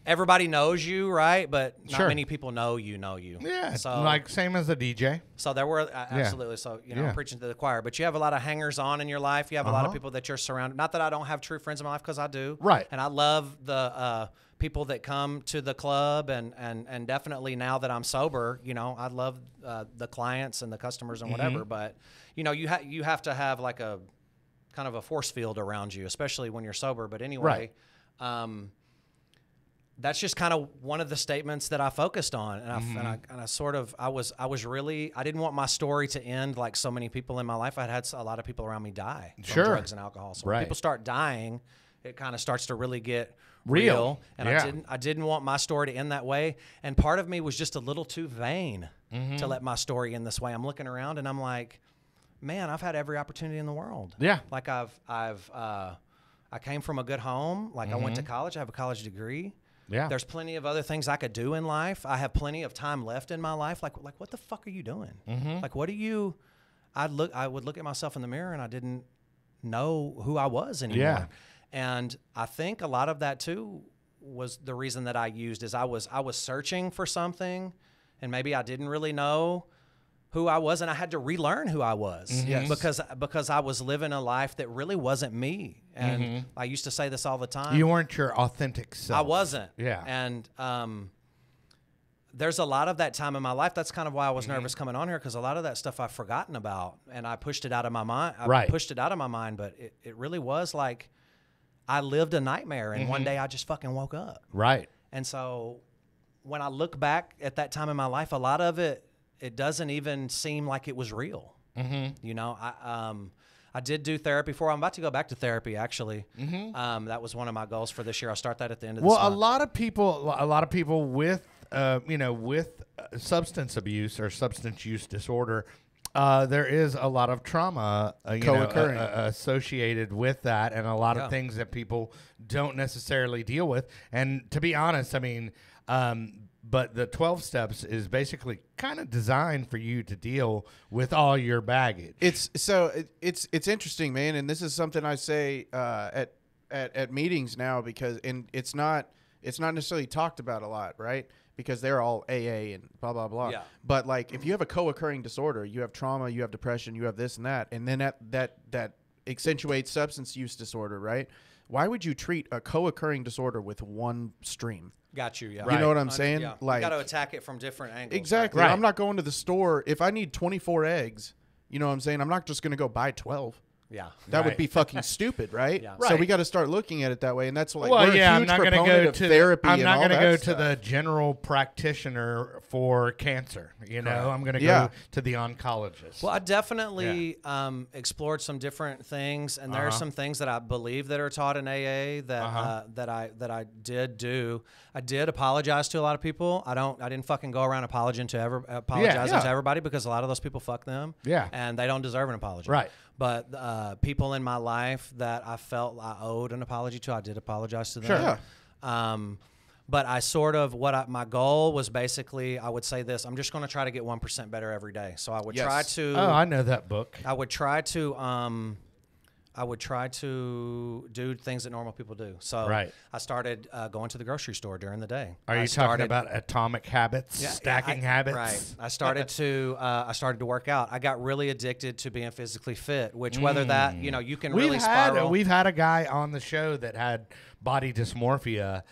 everybody knows you, right? But not many people know you. Yeah. So like same as a DJ. So there were absolutely. So I'm preaching to the choir, but you have a lot of hangers on in your life. You have a lot of people that you're surrounded. Not that I don't have true friends in my life, because I do. Right. And I love the people that come to the club, and definitely now that I'm sober, I love the clients and the customers and whatever. But you have to have like a kind of a force field around you, especially when you're sober. But anyway. Right. That's just kind of one of the statements that I focused on, and I didn't want my story to end like so many people in my life. I'd had a lot of people around me die from drugs and alcohol. So when people start dying, it kind of starts to really get real. And I didn't want my story to end that way. And part of me was just a little too vain to let my story end this way. I'm looking around and I'm like, man, I've had every opportunity in the world. Yeah. Like I came from a good home. Like I went to college. I have a college degree. Yeah. There's plenty of other things I could do in life. I have plenty of time left in my life. Like what the fuck are you doing? Like what do you? I would look at myself in the mirror and I didn't know who I was anymore. Yeah. And I think a lot of that too was the reason that I used is I was searching for something, and maybe I didn't really know who I was, and I had to relearn who I was because I was living a life that really wasn't me. And I used to say this all the time. You weren't your authentic self. I wasn't. Yeah. And there's a lot of that time in my life. That's kind of why I was nervous coming on here, because a lot of that stuff I've forgotten about, and I pushed it out of my mind. I pushed it out of my mind, but it really was like I lived a nightmare, and one day I just fucking woke up. Right. And so when I look back at that time in my life, a lot of it doesn't even seem like it was real. I did do therapy before. I'm about to go back to therapy, actually. That was one of my goals for this year. I'll start that at the end of this month. A lot of people with substance abuse or substance use disorder, there is a lot of trauma co-occurring associated with that, and a lot of things that people don't necessarily deal with. And to be honest, I mean, but the 12 steps is basically kind of designed for you to deal with all your baggage. It's interesting, man, and this is something I say at meetings now, because it's not necessarily talked about a lot, right? Because they're all AA and blah blah blah. Yeah. But like, if you have a co-occurring disorder, you have trauma, you have depression, you have this and that, and then that accentuates substance use disorder, right? Why would you treat a co-occurring disorder with one stream? Got you, yeah. You know what I'm saying? Yeah. Like, you got to attack it from different angles. Exactly. Right. I'm not going to the store. If I need 24 eggs, you know what I'm saying? I'm not just going to go buy 12. Yeah. That would Right. be fucking stupid, right? Yeah. So we Right. got to start looking at it that way, and that's like Well, we're yeah, a I'm huge not going to proponent go of to therapy. I'm and not all going to that go stuff. to the general practitioner for cancer. You know, I'm going to Yeah. go to the oncologist. Well, I definitely explored some different things, and there are some things that I believe that are taught in AA that that I did do. I did apologize to a lot of people. I didn't fucking go around apologizing to everybody, because a lot of those people fuck them. Yeah. And they don't deserve an apology. Right. But people in my life that I felt I owed an apology to, I did apologize to them. Sure. Yeah. But I sort of my goal was basically, I would say this: I'm just going to try to get 1% better every day. So I would Yes. try to. Oh, I know that book. I would try to do things that normal people do. So Right. I started going to the grocery store during the day. Are you talking about atomic habits, stacking habits? Right. I started to work out. I got really addicted to being physically fit, which whether that, you can really spiral. We've had a guy on the show that had body dysmorphia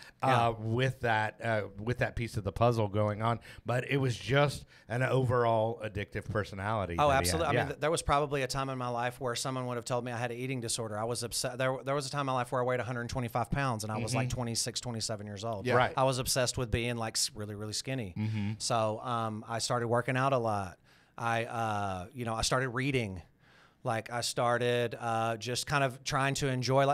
with that piece of the puzzle going on, but it was just an overall addictive personality. Oh, that he absolutely. had. I mean, there was probably a time in my life where someone would have told me I had an eating disorder. I was upset. There was a time in my life where I weighed 125 pounds and I was like 26, 27 years old. Yeah. Right. I was obsessed with being like really, really skinny. So I started working out a lot. I started reading. Like I started just kind of trying to enjoy,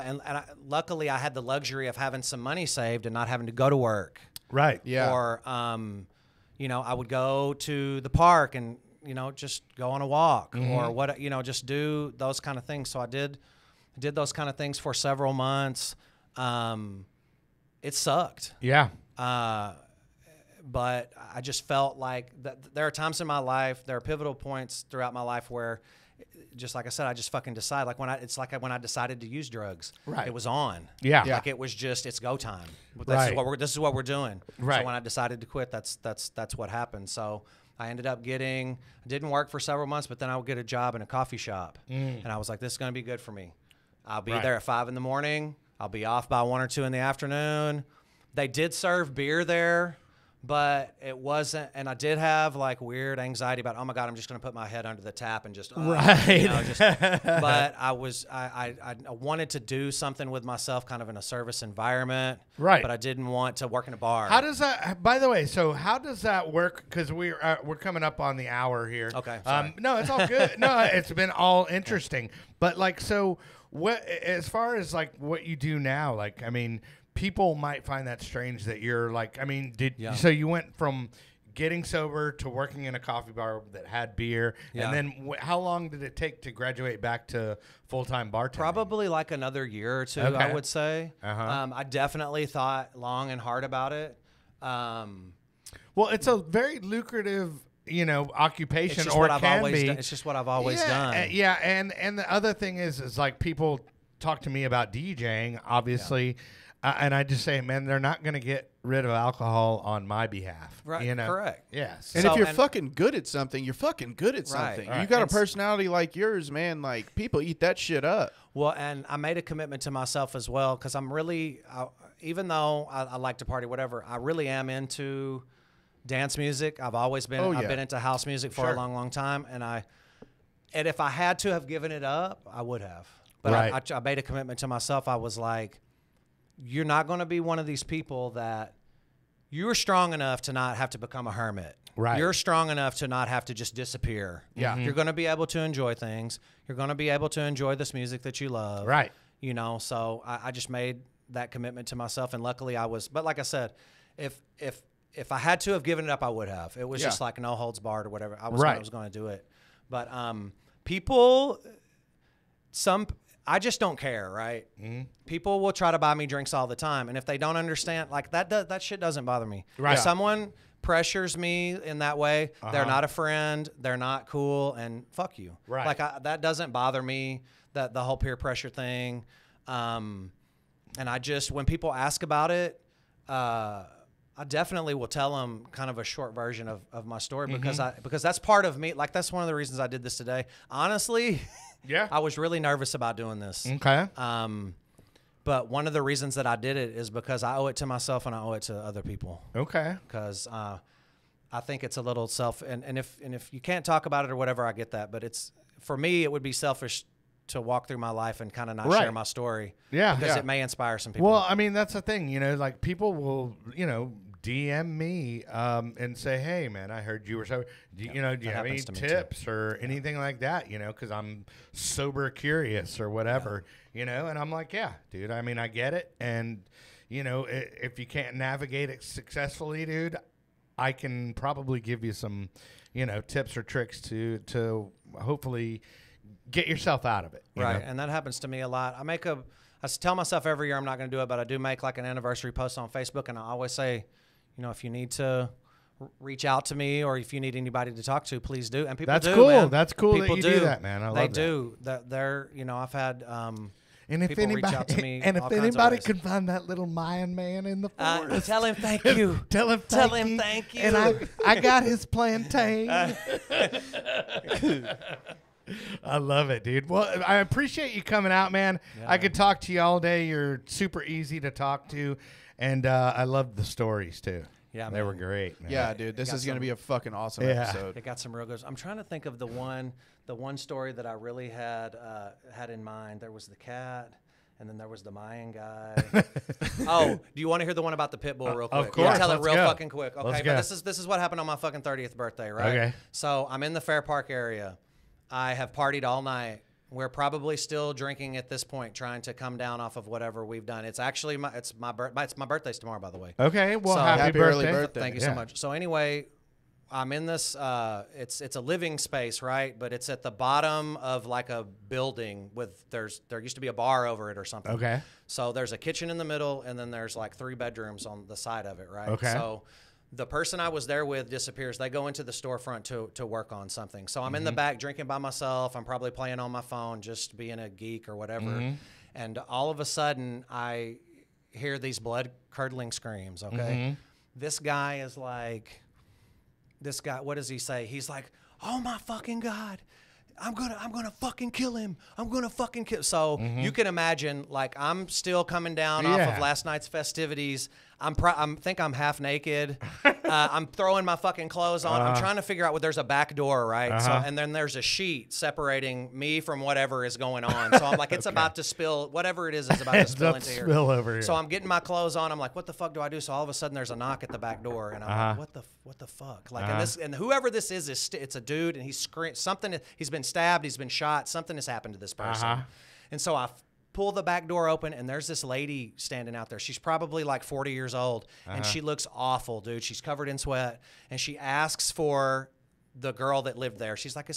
luckily I had the luxury of having some money saved and not having to go to work. Right. Yeah. Or, I would go to the park and, just go on a walk or what, just do those kind of things. So I did those kind of things for several months. It sucked. Yeah. But I just felt like there are times in my life, there are pivotal points throughout my life where, just like I said, I just fucking decide. Like when I decided to use drugs, Right. it was on. Yeah. Yeah. Like it was just, it's go time. Right. This is what we're doing. Right. So when I decided to quit, that's what happened. So I ended up I didn't work for several months, but then I would get a job in a coffee shop. And I was like, this is going to be good for me. I'll be Right. there at 5 a.m. I'll be off by 1 or 2 in the afternoon. They did serve beer there, but it wasn't, and I did have like weird anxiety about, oh my God, I'm just going to put my head under the tap and just, Right. but I wanted to do something with myself kind of in a service environment. Right. But I didn't want to work in a bar. How does that? By the way, so how does that work? Because we're coming up on the hour here. Okay, sorry. No, it's all good. No, it's been all interesting. But like, so what? As far as like what you do now, like, I mean, people might find that strange that you're like, I mean, so you went from getting sober to working in a coffee bar that had beer, Yeah. and then how long did it take to graduate back to full-time bartending? Probably like another year or two, Okay. I would say. Uh-huh. I definitely thought long and hard about it. Well, it's a very lucrative, occupation, It's just or what it I've can always be. done. It's just what I've always done. Yeah, and the other thing is like people talk to me about DJing, obviously, and I just say, man, they're not going to get rid of alcohol on my behalf. Right, correct. Yes. And So- if you're and- fucking good at something, you're fucking good at something. Right. You got a And s- personality like yours, man. Like people eat that shit up. Well, and I made a commitment to myself as well because I'm really, even though I like to party, whatever, I really am into dance music. I've always been. Oh, I've yeah. been into house music for Sure. a long, long time, and if I had to have given it up, I would have. But Right. I made a commitment to myself. I was like, you're not going to be one of these people that you're strong enough to not have to become a hermit. Right. You're strong enough to not have to just disappear. Yeah. You're going to be able to enjoy things. You're going to be able to enjoy this music that you love. Right. So I just made that commitment to myself, and luckily I was. But like I said, if I had to have given it up, I would have. It was just like no holds barred or whatever. I was going to do it. But people, I just don't care, right? Mm-hmm. People will try to buy me drinks all the time, and if they don't understand, like that shit doesn't bother me. Right. If someone pressures me in that way, they're not a friend, they're not cool, and fuck you. Right. Like that doesn't bother me. That the whole peer pressure thing, and I just when people ask about it, I definitely will tell them kind of a short version of my story because that's part of me. Like that's one of the reasons I did this today. Honestly. Yeah. I was really nervous about doing this. Okay. But one of the reasons that I did it is because I owe it to myself and I owe it to other people. Okay. Because I think it's a little and if you can't talk about it or whatever, I get that. But for me, it would be selfish to walk through my life and kind of not Right. share my story. Yeah. Because Yeah. it may inspire some people. Well, I mean, that's the thing, like people will, DM me and say, "Hey, man, I heard you were sober. Do you have any happens to me, too. tips or anything like that? Because I'm sober curious or whatever, And I'm like, yeah, dude. I mean, I get it, and if you can't navigate it successfully, dude, I can probably give you some, tips or tricks to hopefully get yourself out of it. you Right, know? and that happens to me a lot. I tell myself every year I'm not going to do it, but I do make like an anniversary post on Facebook, and I always say, if you need to reach out to me or if you need anybody to talk to, please do. And people That's do, cool. man. That's cool that People you do that, man. I love They that. do. They're, I've had And if people reach anybody, out to me and if all kinds of anybody ways. can find that little Mayan man in the forest, tell him thank you. tell him thank you. And I got his plantain. I love it, dude. Well, I appreciate you coming out, man. Yeah, I could talk to you all day. You're super easy to talk to, and I loved the stories too. Yeah, they man. were great, man. Yeah, dude, this got is gonna some- be a fucking awesome Yeah. episode. It got some real good. I'm trying to think of the one story that I really had in mind. There was the cat, and then there was the Mayan guy. Oh, do you want to hear the one about the pit bull real quick? of course. I'll tell it Let's real go. fucking quick. Okay, Let's but go. this is what happened on my fucking 30th birthday, right? Okay. So I'm in the Fair Park area. I have partied all night. We're probably still drinking at this point, trying to come down off of whatever we've done. It's actually my birthday's tomorrow, by the way. Okay. Well, So- happy, Happy early birthday. birthday. Thank you Yeah. so much. So anyway, I'm in this. It's a living space, right? But it's at the bottom of like a building with there used to be a bar over it or something. Okay. So there's a kitchen in the middle, and then there's like 3 bedrooms on the side of it, right? Okay. So the person I was there with disappears. They go into the storefront to work on something. So I'm in the back drinking by myself. I'm probably playing on my phone, just being a geek or whatever. And all of a sudden, I hear these blood curdling screams. Okay, this guy is like, what does he say? He's like, oh my fucking God, I'm gonna fucking kill him. I'm gonna fucking kill. So you can imagine, like, I'm still coming down off Yeah. of last night's festivities. I'm half naked. I'm throwing my fucking clothes on. I'm trying to figure out there's a back door, right? So, and then there's a sheet separating me from whatever is going on. So I'm like, it's about to spill. Whatever it is about to It's spill about into to here. spill over here. So I'm getting my clothes on. I'm like, what the fuck do I do? So all of a sudden there's a knock at the back door, and I'm like, what the fuck? Like, and whoever this is it's a dude, and he's something. He's been stabbed. He's been shot. Something has happened to this person. And so I pull the back door open, and there's this lady standing out there. She's probably like 40 years old, and she looks awful, dude. She's covered in sweat, and she asks for the girl that lived there. She's like,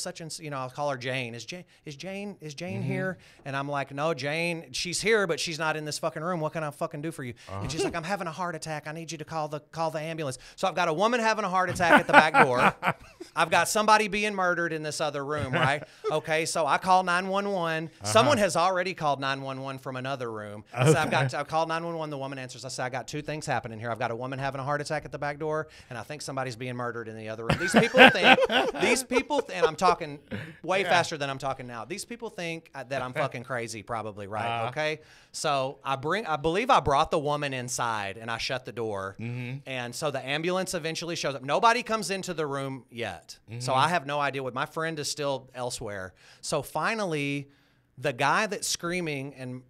I'll call her Jane. Is Jane here? And I'm like, no, Jane, she's here, but she's not in this fucking room. What can I fucking do for you? And she's like, I'm having a heart attack. I need you to call the ambulance. So I've got a woman having a heart attack at the back door. I've got somebody being murdered in this other room, right? Okay, so I call 911. Someone has already called 911 from another room. So I called 911. The woman answers. I say, I got 2 things happening here. I've got a woman having a heart attack at the back door, and I think somebody's being murdered in the other room. These people, and I'm talking way faster than I'm talking now. These people think that I'm fucking crazy, probably, right? Okay, so I believe I brought the woman inside, and I shut the door, and so the ambulance eventually shows up. Nobody comes into the room yet, so I have no idea what my friend is still elsewhere. So finally, the guy that's screaming and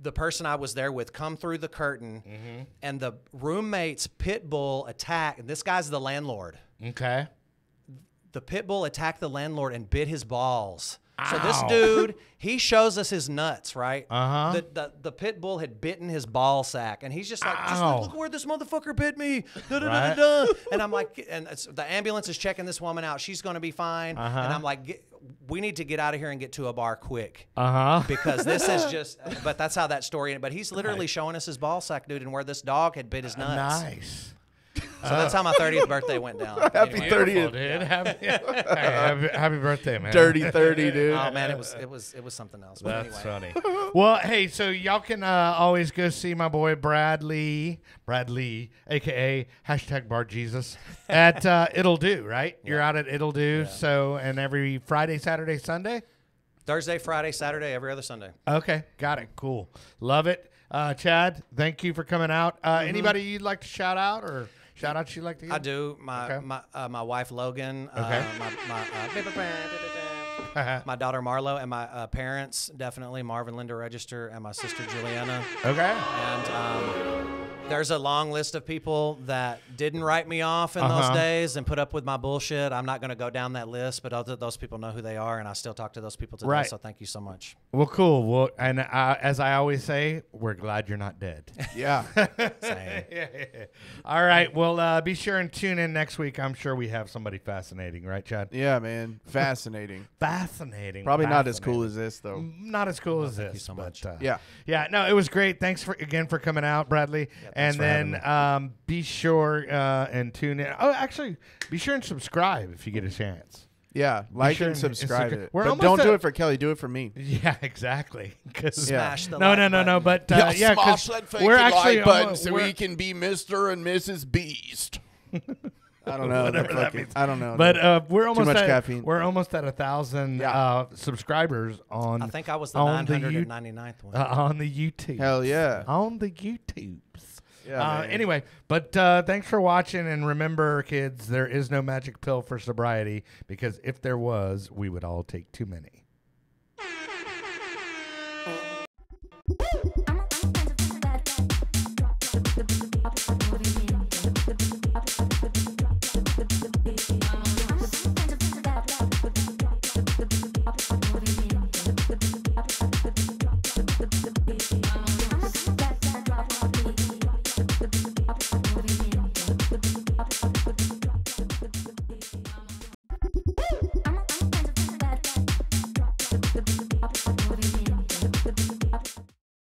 the person I was there with come through the curtain, and the roommate's pit bull attack. And this guy's the landlord. Okay. The pit bull attacked the landlord and bit his balls. So this Ow. dude, he shows us his nuts, right? Uh-huh. The pit bull had bitten his ball sack, and he's just like, Ow. look where this motherfucker bit me. Da, da, da, Right. da, da. And I'm like, the ambulance is checking this woman out. She's going to be fine. Uh-huh. And I'm like, we need to get out of here and get to a bar quick. Uh-huh. Because this is just, but that's how that story ended. But he's literally showing us his ball sack, dude, and where this dog had bit his nuts. Nice. So that's how my 30th birthday went down. Happy Anyway. 30th. Beautiful, dude. Happy birthday, man. Dirty 30, dude. Oh man, it was something else. But That's anyway. funny. Well, hey, so y'all can always go see my boy Bradley, aka #BarJesus at It'll Do, right? You're out at It'll Do. So, and every Friday, Saturday, Sunday. Thursday, Friday, Saturday, every other Sunday. Okay, got it. Cool, love it. Chad, thank you for coming out. Anybody you'd like to shout out or shout outs you'd like to give? I do. My Okay. my wife Logan. Okay. My my daughter Marlo, and my parents, definitely Marvin, Linda Register, and my sister Juliana. Okay. And there's a long list of people that didn't write me off in those days and put up with my bullshit. I'm not going to go down that list, but those people know who they are, and I still talk to those people today. Right. So thank you so much. Well, cool. Well, and as I always say, we're glad you're not dead. Yeah. Same. Yeah. All right. Well, be sure and tune in next week. I'm sure we have somebody fascinating, right, Chad? Yeah, man. Fascinating. Fascinating. Probably not as cool Fascinating. as this, though. Not as cool as this. thank you so much. Yeah. Yeah. No, it was great. Thanks again for coming out, Bradley. And for having then be sure and tune in. Oh, actually, be sure and subscribe if you get a chance. Yeah. Like sure and and subscribe Instagram- it. We're But almost don't do at- it for Kelly. Do it for me. Yeah, exactly. 'Cause- Smash the no, like no, no, no. button. But yeah, 'cause we're actually almost, we're- can be Mr. and Mrs. Beast. I don't know. Whatever that means. I don't know. But we're almost much at, caffeine. We're almost at 1,000 Yeah. I subscribers on think I was the on the 999th one. on the YouTube. Hell yeah. On the YouTubes. Yeah, man. Anyway, but thanks for watching, and remember, kids, there is no magic pill for sobriety, because if there was, we would all take too many.